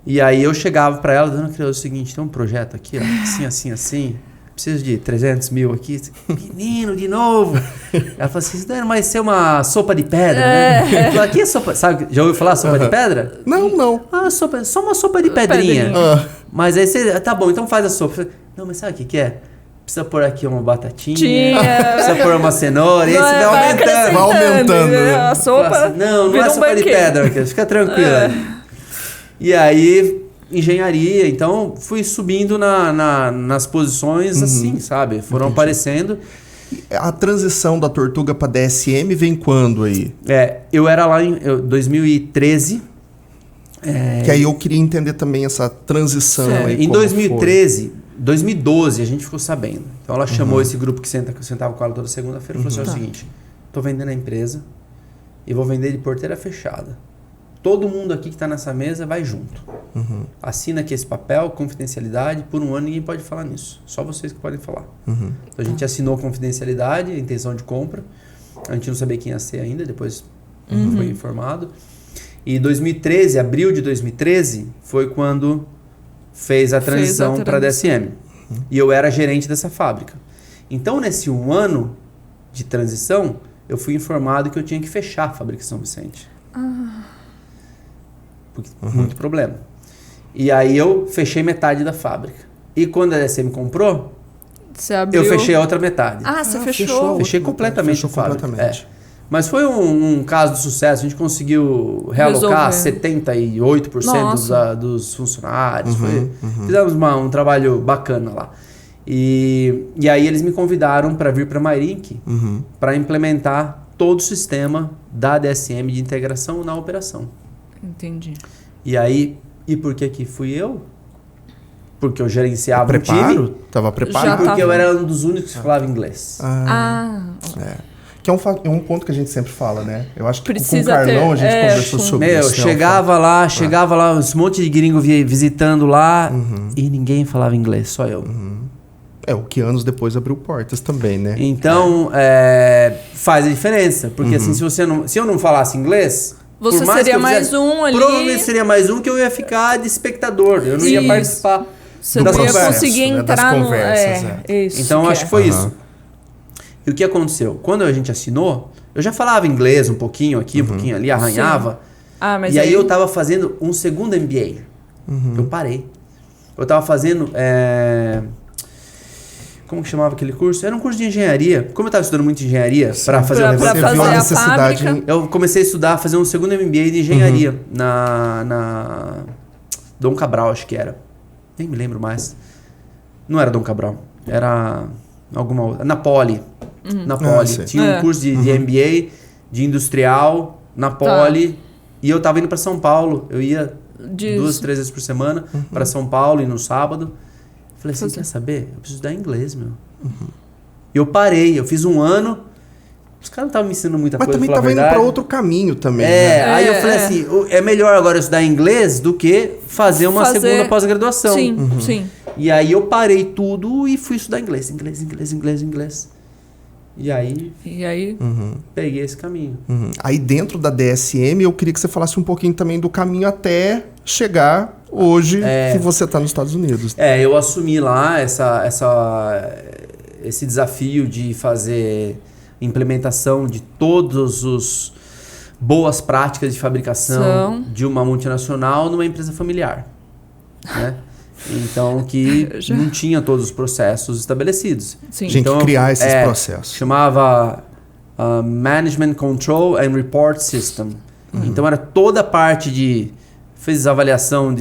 E aí eu chegava para ela, dona Creuza, é o seguinte, tem um projeto aqui, ó, assim. Preciso de 300 mil aqui. Menino, de novo. Ela falou assim, isso daí não vai ser uma sopa de pedra, né? Eu falei, aqui é sopa... Sabe, já ouviu falar sopa de pedra? Não. Só uma sopa de pedrinha. Mas aí você... Tá bom, então faz a sopa. Falei, não, mas sabe o que é? Precisa pôr aqui uma batatinha. Precisa pôr uma cenoura. E aí você vai aumentando. Né? A sopa... Não é sopa de pedra. Fica tranquila. E aí, engenharia. Então, fui subindo nas posições assim, sabe? Foram aparecendo. A transição da Tortuga para DSM vem quando aí? Eu era lá em 2013. Que aí eu queria entender também essa transição aí. Em 2012 a gente ficou sabendo. Então ela chamou esse grupo que eu sentava com ela toda segunda-feira e falou assim, é o seguinte, tô vendendo a empresa e vou vender de porteira fechada. Todo mundo aqui que está nessa mesa vai junto. Assina aqui esse papel, confidencialidade, por um ano ninguém pode falar nisso. Só vocês que podem falar. Então a gente assinou confidencialidade, intenção de compra. A gente não sabia quem ia ser ainda, depois foi informado. E 2013, abril de 2013, foi quando fez a transição para a DSM. E eu era gerente dessa fábrica. Então, nesse 1 ano de transição, eu fui informado que eu tinha que fechar a fábrica São Vicente. Porque, muito problema. E aí eu fechei metade da fábrica. E quando a DSM comprou, eu fechei a outra metade. Você fechou? Fechei completamente a fábrica. Mas foi um caso de sucesso. A gente conseguiu realocar 78% dos funcionários. Fizemos um trabalho bacana lá. E aí eles me convidaram para vir para Mairink para implementar todo o sistema da DSM de integração na operação. Entendi. E aí, por que fui eu? Porque eu gerenciava o time. Tava preparado? E porque eu era um dos únicos que falava inglês. Que é um ponto que a gente sempre fala, né? Eu acho que precisa com o Carlão a gente conversou sobre isso. Chegava lá, esse monte de gringo visitando lá e ninguém falava inglês, só eu. O que anos depois abriu portas também, né? Então, faz a diferença. Porque assim, se eu não falasse inglês... Você seria mais um ali... Provavelmente seria mais um que eu ia ficar de espectador. Eu não ia participar das conversas. Você não ia conseguir entrar no... Então, acho que foi isso. E o que aconteceu? Quando a gente assinou, eu já falava inglês um pouquinho aqui, um pouquinho ali, arranhava. Mas e aí eu tava fazendo um segundo MBA. Eu parei. Eu tava fazendo... Como que chamava aquele curso? Era um curso de engenharia. Como eu tava estudando muito engenharia para fazer a necessidade. Eu comecei a estudar, fazer um segundo MBA de engenharia na Dom Cabral, acho que era. Nem me lembro mais. Não era Dom Cabral. Era alguma outra. Na Poli. Na Poli. Tinha um curso de MBA, de industrial, na Poli. E eu tava indo para São Paulo. Eu ia 2, 3 vezes por semana para São Paulo e no sábado. Falei assim, quer saber? Eu preciso estudar inglês, meu. E eu parei, eu fiz 1 ano. Os caras não estavam me ensinando muita coisa, mas também tava indo para outro caminho também, né? Aí eu falei assim, é melhor agora eu estudar inglês do que fazer uma segunda pós-graduação. Sim. E aí eu parei tudo e fui estudar inglês. E aí peguei esse caminho. Aí dentro da DSM, eu queria que você falasse um pouquinho também do caminho até chegar hoje que você está nos Estados Unidos. Eu assumi lá esse desafio de fazer implementação de todos os boas práticas de fabricação de uma multinacional numa empresa familiar, né? Então, que não tinha todos os processos estabelecidos. Sim. Tinha que criar esses processos. Chamava Management Control and Report System. Então, era toda a parte de... Fez avaliação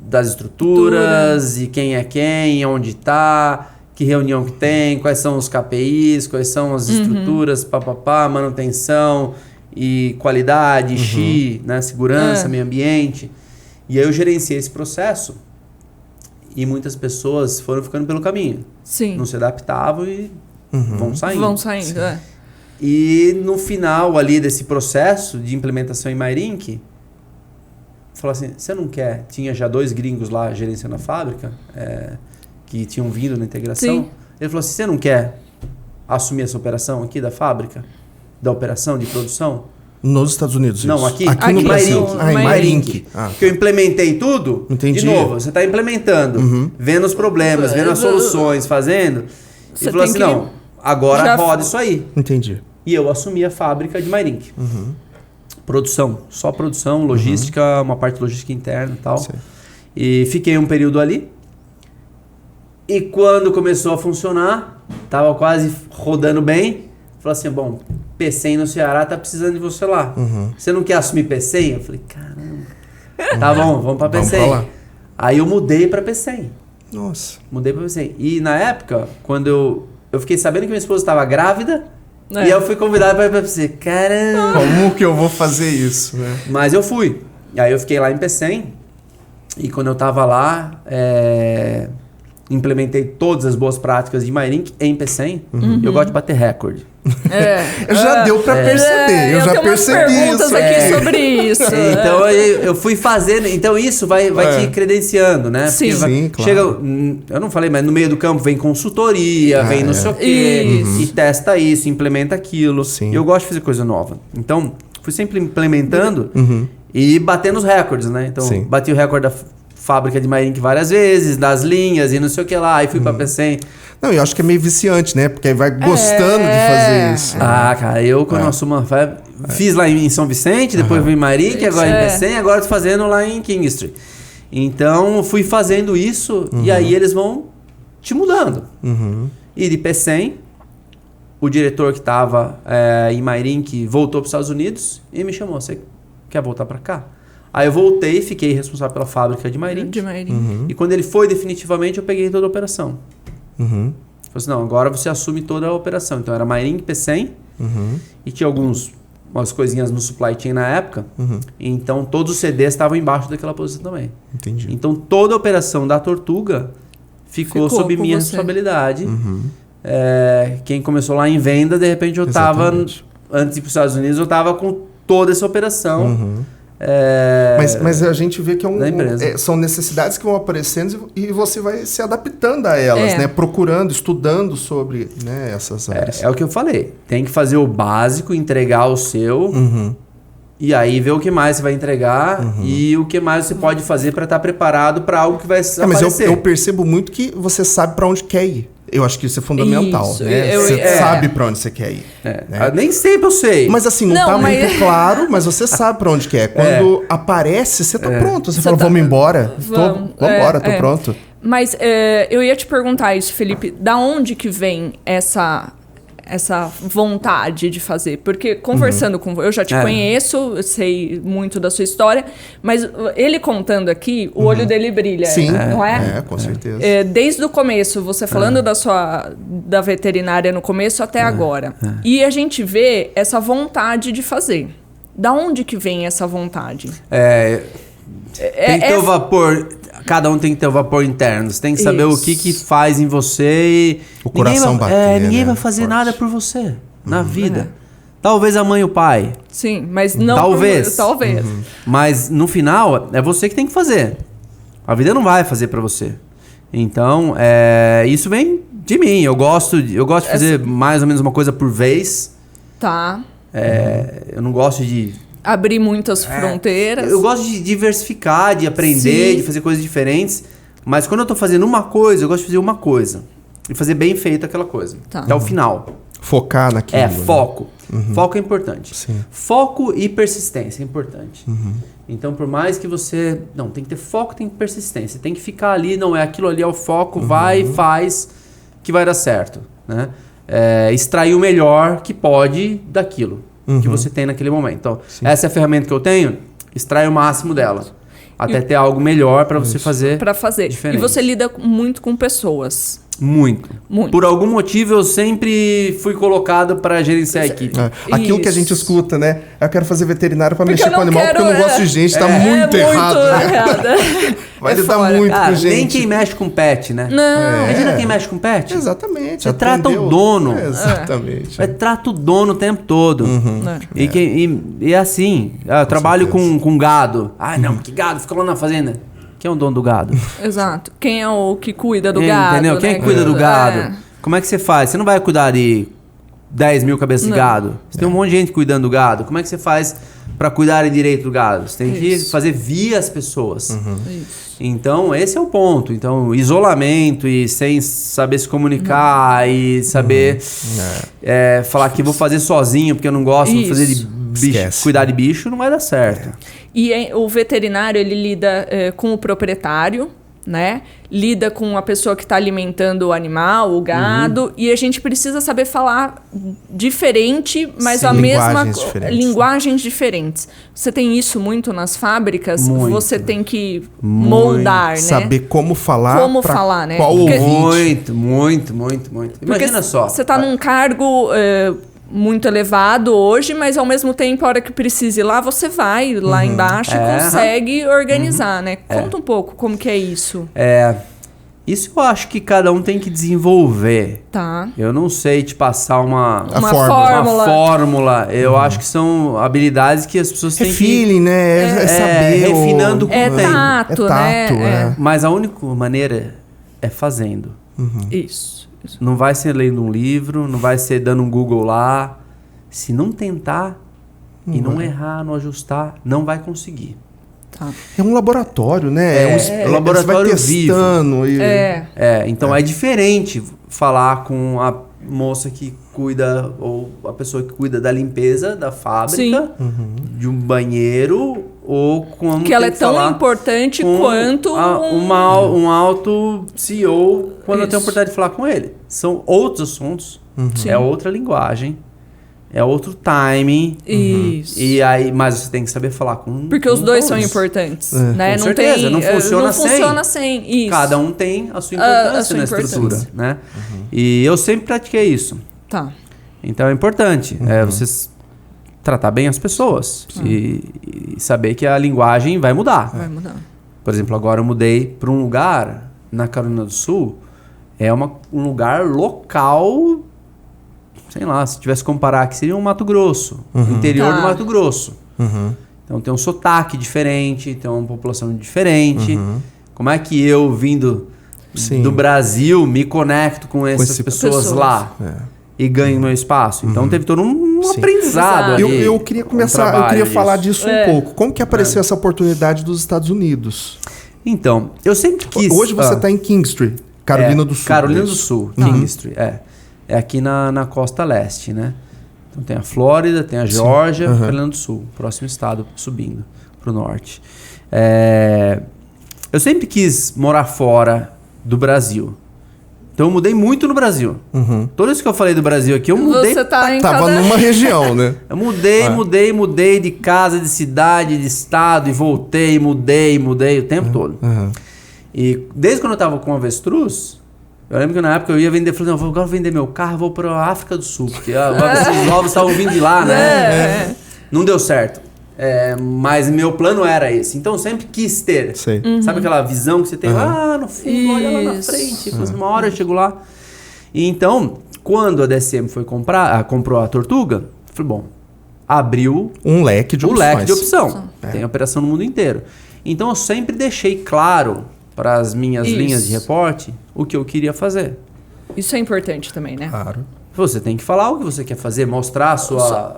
das estruturas, e quem é quem, onde está, que reunião que tem, quais são os KPIs, quais são as estruturas, manutenção e qualidade, né, segurança, meio ambiente. E aí eu gerenciei esse processo. E muitas pessoas foram ficando pelo caminho. Sim. Não se adaptavam e vão saindo. E no final ali desse processo de implementação em Mairink, falou assim, você não quer? Tinha já 2 gringos lá gerenciando a fábrica, que tinham vindo na integração. Sim. Ele falou assim, você não quer assumir essa operação aqui da fábrica? Da operação de produção? Nos Estados Unidos? Não, aqui no Brasil. Em Mairink. Que eu implementei tudo. Entendi. De novo, você está implementando, vendo os problemas, vendo as soluções, fazendo. E falou assim, não, agora roda isso aí. Entendi. E eu assumi a fábrica de Mairink. Produção, só produção, logística, uma parte de logística interna e tal. Sim. E fiquei um período ali. E quando começou a funcionar, tava quase rodando bem. Falei assim, bom, PCM no Ceará tá precisando de você lá. Você não quer assumir PCM? Eu falei, caramba. Tá bom, vamos pra Vamos Pecém. pra lá. Aí eu mudei pra Pecém. Nossa. Mudei pra Pecém. E na época, quando eu fiquei sabendo que minha esposa estava grávida, É. e eu fui convidado pra ir pra Pecém. Caramba! Como que eu vou fazer isso, né? Mas eu fui. Aí eu fiquei lá em Pecém. E quando eu tava lá, implementei todas as boas práticas de MyLink em Pecém. Eu gosto de bater recorde. Já deu pra perceber, eu já tenho percebi umas perguntas isso. aqui sobre isso. Então eu fui fazendo. Então isso vai te credenciando, né? Sim. Porque Sim, claro. chega, eu não falei, mas no meio do campo vem consultoria, vem não sei o quê, Isso. e testa isso, implementa aquilo. Sim. E eu gosto de fazer coisa nova. Então, fui sempre implementando e batendo os recordes, né? Então, Sim. bati o recorde da fábrica de MyLink várias vezes, das linhas e não sei o que lá. Aí fui pra Pecém. Não, eu acho que é meio viciante, né? Porque aí vai gostando de fazer isso. Ah, cara, eu quando eu assumo uma fábrica, fiz lá em São Vicente, depois vim em Marique, agora em Pecém, agora tô fazendo lá em King Street. Então, fui fazendo isso e aí eles vão te mudando. E de Pecém, o diretor que estava em Mairink voltou para os Estados Unidos e me chamou, você quer voltar para cá? Aí eu voltei, fiquei responsável pela fábrica de Mairink. De Mairink. E quando ele foi definitivamente, eu peguei toda a operação. Falei assim, não, agora você assume toda a operação. Então era Mairink, Pecém, e tinha umas coisinhas no supply chain na época. Então todos os CDs estavam embaixo daquela posição também. Entendi. Então toda a operação da Tortuga ficou sob com minha você. responsabilidade. Quem começou lá em venda, de repente eu estava, Exatamente. antes de ir para os Estados Unidos, eu estava com toda essa operação. Mas a gente vê que da empresa. são necessidades que vão aparecendo e você vai se adaptando a elas, É. né? Procurando, estudando sobre, né, essas áreas. É o que eu falei. Tem que fazer o básico, entregar o seu. E aí ver o que mais você vai entregar e o que mais você pode fazer para estar preparado para algo que vai Mas aparecer. eu percebo muito que você sabe para onde quer ir. Eu acho que isso é fundamental, Isso, né? Você sabe para onde você quer ir. Né? Nem sempre eu sei. Mas assim, não, Não, tá mas- muito claro, mas você sabe pra onde quer. Quando aparece, você tá pronto. Você fala, tá- vamos embora. Vamos. Vambora, tô pronto. Mas eu ia te perguntar isso, Felipe. Da onde que vem essa vontade de fazer? Porque conversando com... Eu já te conheço, eu sei muito da sua história, mas ele contando aqui, o olho dele brilha, Sim, não é? com certeza. Desde o começo, você falando da veterinária no começo até agora. E a gente vê essa vontade de fazer. Da onde que vem essa vontade? Tem que ter o vapor. Cada um tem que ter o vapor interno. Você tem que saber o que faz em você. O coração bater, ninguém né? vai fazer Forte. nada por você na vida. Talvez a mãe e o pai. Sim, mas não... Talvez. Talvez. Mas no final, é você que tem que fazer. A vida não vai fazer pra você. Então, isso vem de mim. Eu gosto de fazer mais ou menos uma coisa por vez. Tá. Eu não gosto de... Abrir muitas fronteiras. Eu gosto de diversificar, de aprender, Sim. de fazer coisas diferentes. Mas quando eu tô fazendo uma coisa, eu gosto de fazer uma coisa. E fazer bem feito aquela coisa. Tá. Até o final. Focar naquilo. né? Foco. Foco é importante. Sim. Foco e persistência é importante. Então, por mais que você... Não, tem que ter foco, tem que ter persistência. Tem que ficar ali, não é aquilo ali é o foco, vai, faz, que vai dar certo. Né? Extrair o melhor que pode daquilo que você tem naquele momento. Então, essa é a ferramenta que eu tenho, extrai o máximo dela. Até ter algo melhor para você fazer. Pra fazer. Diferente. E você lida muito com pessoas. Muito. Muito. Por algum motivo, eu sempre fui colocado para gerenciar a equipe. Aquilo que a gente Isso. escuta, né? Eu quero fazer veterinário pra Porque mexer eu com não animal, quero, porque eu não gosto de gente, tá muito errado. Né? errado. Vai lidar fora. muito Cara, com gente. nem quem mexe com pet, né? Não. Imagina quem mexe com pet. Exatamente. Você trata o dono. Exatamente. Trata o dono o tempo todo. É. E assim, eu trabalho com gado. Ah, não, que gado? Fica lá na fazenda. Quem é o dono do gado? Exato. Quem é o que cuida do gado? Entendeu? Quem né? cuida do gado? É. Como é que você faz? Você não vai cuidar de 10 mil cabeças de gado. Você tem um monte de gente cuidando do gado. Como é que você faz para cuidar direito do gado? Você tem que fazer via as pessoas. Isso. Então, esse é o ponto. Então, isolamento e sem saber se comunicar e saber falar que vou fazer sozinho porque eu não gosto de fazer de bicho, Esquece. cuidar de bicho, não vai dar certo. E o veterinário, ele lida com o proprietário né? Lida com a pessoa que está alimentando o animal, o gado, e a gente precisa saber falar diferente, mas Sim, a mesma linguagens diferentes. linguagens diferentes. Você tem isso muito nas fábricas, Muito. você tem que moldar, né? Saber como falar, Como pra falar, né? qual Porque- ouvinte. Muito. Porque Imagina só. você está num cargo muito elevado hoje, mas ao mesmo tempo, a hora que precise ir lá, você vai lá embaixo e consegue organizar, né? Conta um pouco como que é isso. Isso eu acho que cada um tem que desenvolver. Tá. Eu não sei te passar uma fórmula. Eu acho que são habilidades que as pessoas É têm feeling, né? É saber. refinando com É o tempo. tato, né? é. Mas a única maneira é fazendo. Isso. Não vai ser lendo um livro, não vai ser dando um Google lá. Se não tentar e não errar, não ajustar, não vai conseguir. Tá. É um laboratório, né? É um laboratório você vai testando e... Então é diferente falar com a moça que cuida, ou a pessoa que cuida da limpeza da fábrica, de um banheiro, ou com Que ela é tão importante quanto um alto CEO quando eu tenho a Isso. oportunidade de falar com ele. São outros assuntos, é outra linguagem, é outro timing. Isso. E aí, mas você tem que saber falar com Porque os dois são todos. importantes, né? Com certeza, não funciona sem. Isso. Cada um tem a sua importância a sua na importância. estrutura, né? E eu sempre pratiquei isso. Tá. Então é importante você tratar bem as pessoas e saber que a linguagem vai mudar. Vai mudar. Por exemplo, agora eu mudei para um lugar na Carolina do Sul, um lugar local, sei lá, se tivesse que comparar aqui, seria um Mato Grosso, interior do Mato Grosso. Então tem um sotaque diferente, tem uma população diferente. Como é que eu, vindo do Brasil, me conecto com essas pessoas lá e ganho meu espaço? Então teve todo um aprendizado ali. Eu queria começar, eu queria falar disso um pouco. Como que apareceu essa oportunidade dos Estados Unidos? Então, eu sempre quis... Hoje você está em Kingstree, Carolina do Sul. Carolina do Sul, Kingstree, É aqui na costa leste, né? Então tem a Flórida, tem a Geórgia, Carolina do Sul, próximo estado, subindo para o norte. Eu sempre quis morar fora do Brasil. Então eu mudei muito no Brasil. Tudo isso que eu falei do Brasil aqui, eu mudei. Você tá em Tava numa região, né? Eu mudei de casa, de cidade, de estado, e voltei, mudei o tempo todo. E desde quando eu tava com o avestruz, eu lembro que na época eu ia vender, falei, não, agora vou vender meu carro, vou pra África do Sul, porque esses ovos estavam vindo de lá, né? Não deu certo. Mas meu plano era esse. Então eu sempre quis ter. Sei. Sabe aquela visão que você tem lá no fundo, olha lá na frente, uma hora eu chego lá. E então, quando a DSM foi comprou a Tortuga, eu falei, bom, abriu um leque de opções. leque de opção. Tem operação no mundo inteiro. Então eu sempre deixei claro para as minhas linhas de reporte o que eu queria fazer. Isso é importante também, né? Claro. Você tem que falar o que você quer fazer, mostrar a sua...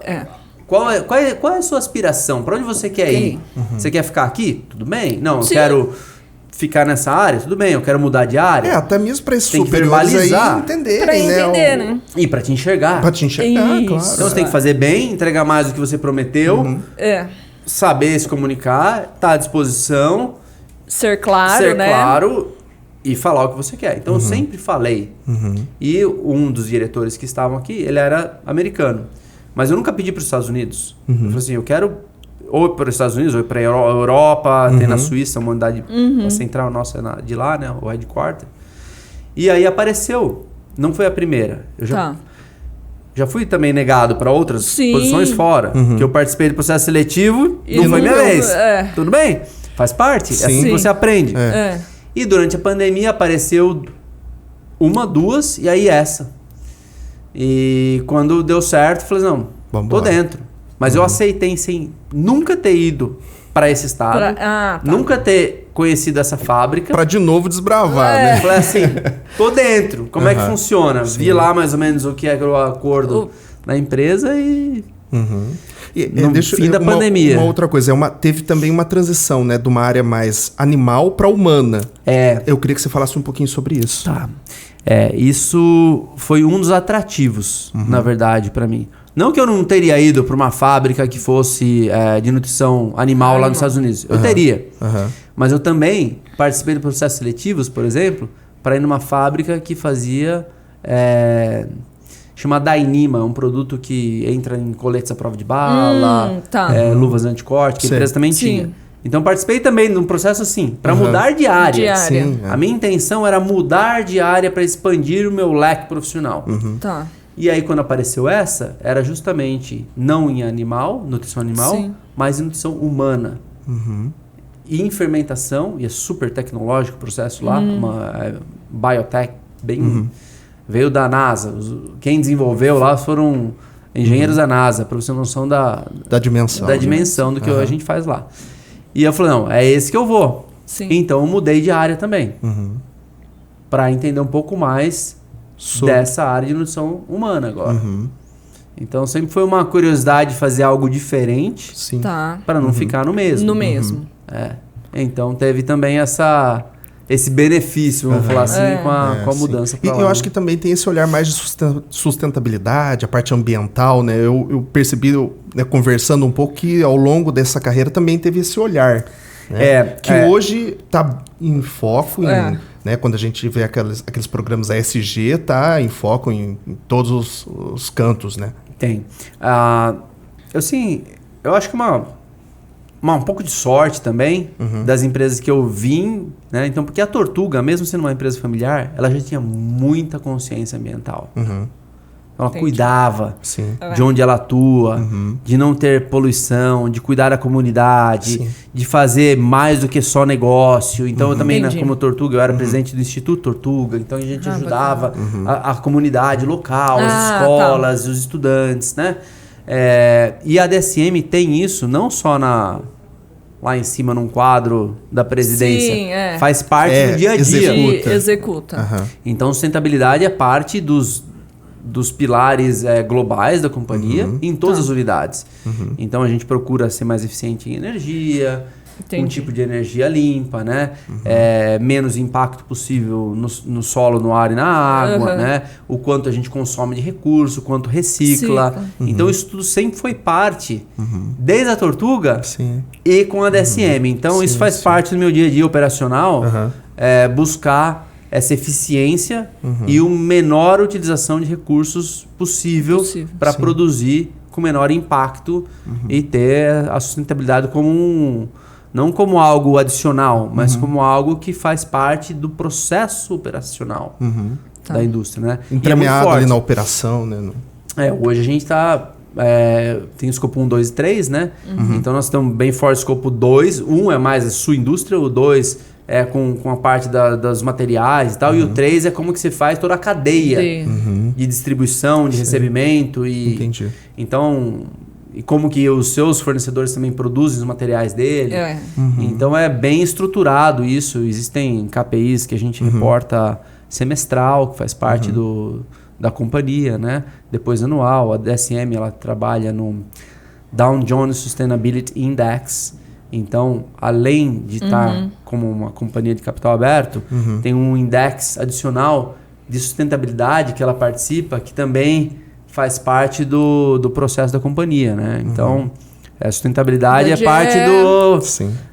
Qual é a sua aspiração? Para onde você quer ir? Você quer ficar aqui? Tudo bem? Não, eu quero ficar nessa área? Tudo bem, eu quero mudar de área? Até mesmo para esses Tem que superiores aí verbalizar. entenderem, Pra entender, né? E para te enxergar. Pra te enxergar, Isso. claro. Então você tem que fazer bem, entregar mais do que você prometeu, saber se comunicar, estar à disposição, Ser claro, ser né? claro e falar o que você quer. Então eu sempre falei. E um dos diretores que estavam aqui, ele era americano. Mas eu nunca pedi para os Estados Unidos. Eu falei assim, eu quero ou para os Estados Unidos, ou para a Europa, tem na Suíça uma unidade a central nossa de lá, né? O headquarter. E aí apareceu. Não foi a primeira. Eu já fui também negado para outras posições fora. Que eu participei do processo seletivo e não foi minha vez. Tudo bem? Faz parte. É assim que você aprende. E durante a pandemia apareceu uma, duas e aí essa. E quando deu certo, eu falei, não, tô dentro. Mas eu aceitei sem nunca ter ido para esse estado. Nunca ter conhecido essa fábrica. Para de novo desbravar, né? Falei assim, tô dentro. Como é que funciona? Vi lá mais ou menos o que é o acordo na empresa e... No fim da pandemia. Uma outra coisa, teve também uma transição, né, de uma área mais animal para humana. Eu queria que você falasse um pouquinho sobre isso. Tá. Isso foi um dos atrativos, na verdade, para mim. Não que eu não teria ido para uma fábrica que fosse de nutrição animal lá nos Estados Unidos. Eu teria. Mas eu também participei de processos seletivos, por exemplo, para ir numa fábrica que fazia... chama Dyneema, um produto que entra em coletes à prova de bala, luvas anticorte, que a empresa também tinha. Então participei também de um processo assim, para mudar de área. Sim, A minha intenção era mudar de área para expandir o meu leque profissional. Tá. E aí quando apareceu essa, era justamente não em animal, nutrição animal, mas em nutrição humana. E em fermentação, e é super tecnológico o processo lá, uma biotech bem... Veio da NASA. Quem desenvolveu lá foram engenheiros da NASA, para você ter noção da dimensão. Da dimensão do que a gente faz lá. E eu falei, não, é esse que eu vou. Sim. Então eu mudei de área também. Para entender um pouco mais dessa área de nutrição humana agora. Então sempre foi uma curiosidade fazer algo diferente. Sim. Tá. Para não ficar no mesmo. No mesmo. Então teve também esse benefício, vamos falar assim, com a mudança para lá. E eu acho que também tem esse olhar mais de sustentabilidade, a parte ambiental, né? Eu percebi, né, conversando um pouco, que ao longo dessa carreira também teve esse olhar. Né? Que hoje está em foco, né, quando a gente vê aqueles programas ASG, está em foco em todos os cantos, né? Tem. Eu acho que um pouco de sorte também das empresas que eu vim, né? Então, porque a Tortuga, mesmo sendo uma empresa familiar, ela já tinha muita consciência ambiental. Ela cuidava de onde ela atua, de não ter poluição, de cuidar da comunidade, de fazer mais do que só negócio. Então, eu também, como Tortuga, eu era presidente do Instituto Tortuga, então a gente ajudava a comunidade local, as escolas, os estudantes, né? E a DSM tem isso não só lá em cima num quadro da presidência, faz parte do dia a dia. Executa. Então sustentabilidade é parte dos pilares globais da companhia em todas as unidades. Então a gente procura ser mais eficiente em energia, um tipo de energia limpa, né? Menos impacto possível no solo, no ar e na água, né? O quanto a gente consome de recurso, o quanto recicla. Então isso tudo sempre foi parte, desde a Tortuga e com a DSM. Então isso faz parte do meu dia a dia operacional, buscar essa eficiência e a menor utilização de recursos possível para produzir com menor impacto e ter a sustentabilidade como não como algo adicional, mas como algo que faz parte do processo operacional da indústria, né? Entremeado ali na operação, né? Hoje a gente tem o escopo 1, 2 e 3, né? Então nós estamos bem forte no escopo 2. 1 é mais a sua indústria, o 2 é com a parte dos materiais e tal, e o 3 é como que você faz toda a cadeia de distribuição, de recebimento. Entendi. Então... E como que os seus fornecedores também produzem os materiais dele. Então é bem estruturado isso. Existem KPIs que a gente reporta semestral, que faz parte da companhia, né? Depois anual. A DSM ela trabalha no Dow Jones Sustainability Index. Então, além de estar como uma companhia de capital aberto, tem um index adicional de sustentabilidade que ela participa, que também faz parte do processo da companhia, né? Então, a sustentabilidade é parte do...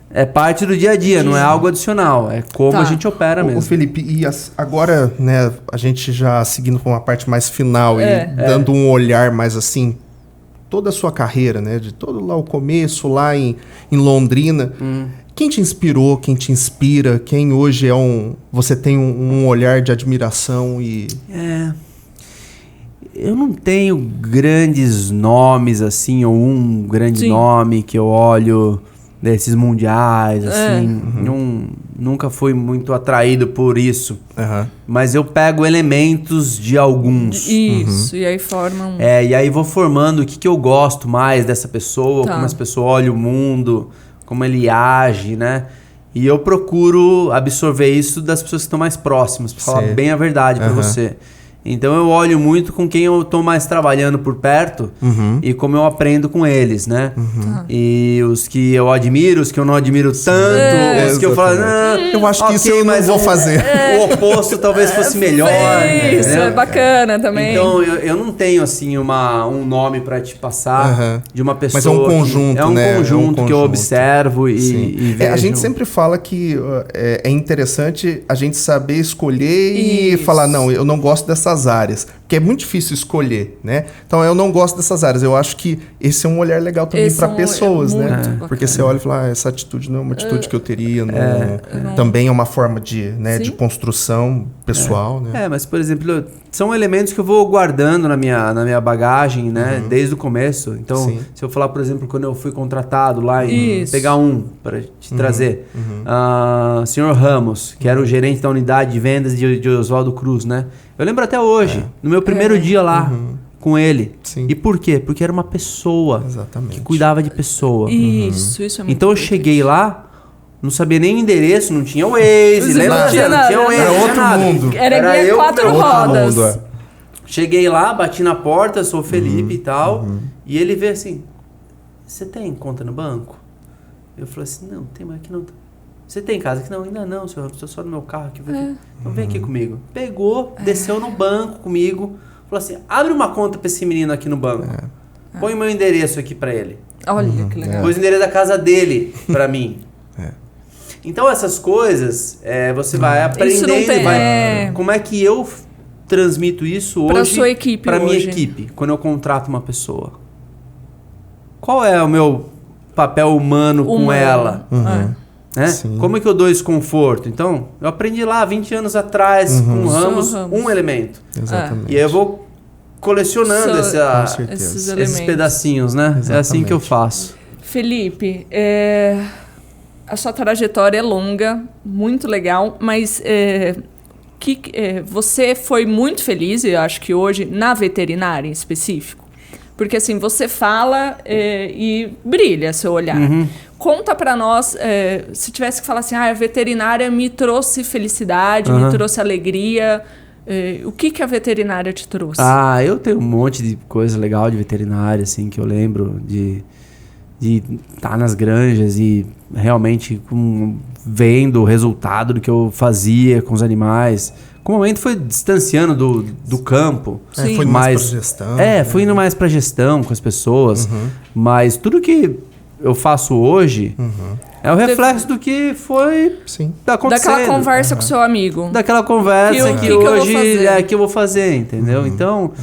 É parte do dia a dia, não é algo adicional. É como a gente opera mesmo. Felipe, e agora, né, a gente já seguindo com uma parte mais final e dando um olhar mais assim, toda a sua carreira, né? De todo lá o começo, lá em Londrina. Quem te inspirou, quem te inspira, quem hoje você tem um olhar de admiração e... Eu não tenho grandes nomes, assim, ou um grande nome que eu olho desses mundiais, assim. Nunca fui muito atraído por isso. Mas eu pego elementos de alguns. Isso, e aí formam... e aí vou formando o que eu gosto mais dessa pessoa, como essa pessoa olha o mundo, como ele age, né? E eu procuro absorver isso das pessoas que estão mais próximas, para falar bem a verdade para você. Então eu olho muito com quem eu tô mais trabalhando por perto e como eu aprendo com eles, né? E os que eu admiro, os que eu não admiro tanto, os que eu falo, eu acho que isso eu não vou fazer. O oposto talvez fosse melhor. Isso, é bacana também. Então eu não tenho assim um nome pra te passar de uma pessoa. Mas é um conjunto, é um né? conjunto que eu observo e vejo. A gente sempre fala que é interessante a gente saber escolher e falar, não, eu não gosto dessas áreas, porque é muito difícil escolher, né? Então eu não gosto dessas áreas. Eu acho que esse é um olhar legal também para pessoas, né? Bacana. Porque você olha e fala, essa atitude não é uma atitude que eu teria, também é uma forma de construção pessoal, né? Mas por exemplo, são elementos que eu vou guardando na minha bagagem, né? Desde o começo. Então, se eu falar, por exemplo, quando eu fui contratado lá em pegar para te trazer, senhor Ramos, que era o gerente da unidade de vendas de Oswaldo Cruz, né? Eu lembro até hoje, no meu primeiro dia lá com ele. Sim. E por quê? Porque era uma pessoa que cuidava de pessoa. Isso é muito Então eu cheguei lá, não sabia nem o endereço, não tinha Waze, lembra? Não tinha Waze, era outro mundo. Era guia 4 rodas. Mundo, Cheguei lá, bati na porta, sou o Felipe e tal, e ele veio assim, você tem conta no banco? Eu falei assim, não, tem, mas aqui não. Você tem casa aqui? Não, ainda não, senhor, estou só no meu carro aqui. Então vem aqui comigo. Pegou, desceu no banco comigo, falou assim, abre uma conta para esse menino aqui no banco. Põe o meu endereço aqui para ele. Olha que legal. Pôs o endereço da casa dele para mim. Então essas coisas, você vai aprendendo. Como é que eu transmito isso hoje para sua equipe, para minha equipe, quando eu contrato uma pessoa? Qual é o meu papel humano com ela? Né? Como é que eu dou esse conforto? Então, eu aprendi lá 20 anos atrás com o Ramos um elemento. Exatamente. E aí eu vou colecionando esses pedacinhos, né? Exatamente. É assim que eu faço. Felipe, a sua trajetória é longa, muito legal, mas você foi muito feliz, eu acho que hoje, na veterinária em específico. Porque assim, você fala e brilha seu olhar. Conta pra nós, se tivesse que falar assim, a veterinária me trouxe felicidade, me trouxe alegria. O que a veterinária te trouxe? Eu tenho um monte de coisa legal de veterinária, assim, que eu lembro de estar nas granjas e realmente vendo o resultado do que eu fazia com os animais. Com o momento foi distanciando do campo. Foi mais pra gestão. Foi indo mais pra gestão com as pessoas. Mas tudo que eu faço hoje é o reflexo do que foi acontecendo. Daquela conversa com o seu amigo. Daquela conversa que hoje é que eu vou fazer, entendeu? Então,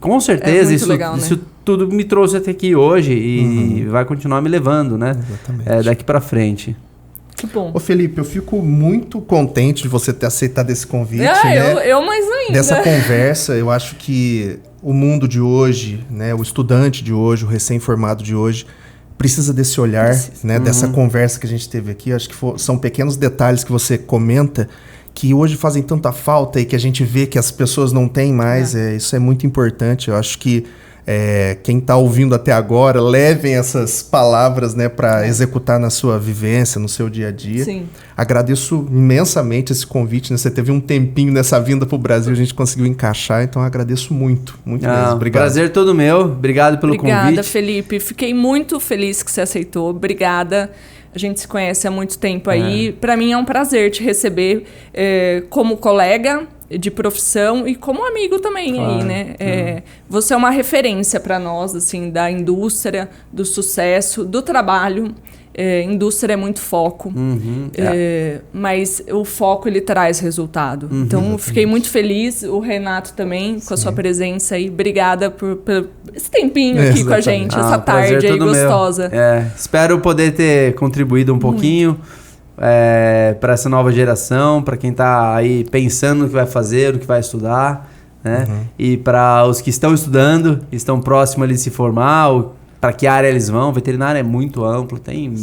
com certeza isso, legal, isso tudo me trouxe até aqui hoje e vai continuar me levando, né? Exatamente. Daqui pra frente. Que bom. Ô Felipe, eu fico muito contente de você ter aceitado esse convite, né? Eu mais ainda. Dessa conversa, eu acho que o mundo de hoje, né, o estudante de hoje, o recém-formado de hoje, precisa desse olhar, né, dessa conversa que a gente teve aqui. Acho que são pequenos detalhes que você comenta que hoje fazem tanta falta e que a gente vê que as pessoas não têm mais. Isso é muito importante. Eu acho que quem está ouvindo até agora, levem essas palavras, né, para executar na sua vivência, no seu dia a dia. Sim. Agradeço imensamente esse convite, né? Você teve um tempinho nessa vinda para o Brasil, a gente conseguiu encaixar, então agradeço muito mesmo. Obrigado. Prazer todo meu, obrigado pelo convite. Obrigada, Felipe. Fiquei muito feliz que você aceitou. Obrigada. A gente se conhece há muito tempo aí. Para mim é um prazer te receber como colega de profissão e como amigo também, claro, aí, né? Você é uma referência para nós, assim, da indústria, do sucesso, do trabalho. Indústria é muito foco, mas o foco ele traz resultado. Então, exatamente. Fiquei muito feliz, o Renato também, com a sua presença aí. Obrigada por esse tempinho aqui com a gente, essa tarde aí gostosa. Espero poder ter contribuído um pouquinho para essa nova geração, para quem está aí pensando no que vai fazer, no que vai estudar, né? E para os que estão estudando, estão próximos ali de se formar, para que área eles vão. Veterinária é muito amplo,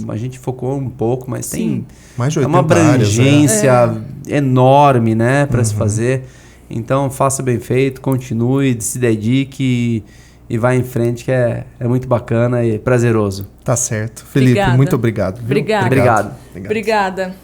a gente focou um pouco, mas tem mais de 80 uma abrangência enorme, né, para se fazer. Então faça bem feito, continue, se dedique e vá em frente, que é muito bacana e prazeroso. Tá certo. Felipe, muito obrigado. Obrigada. Obrigado. Obrigada.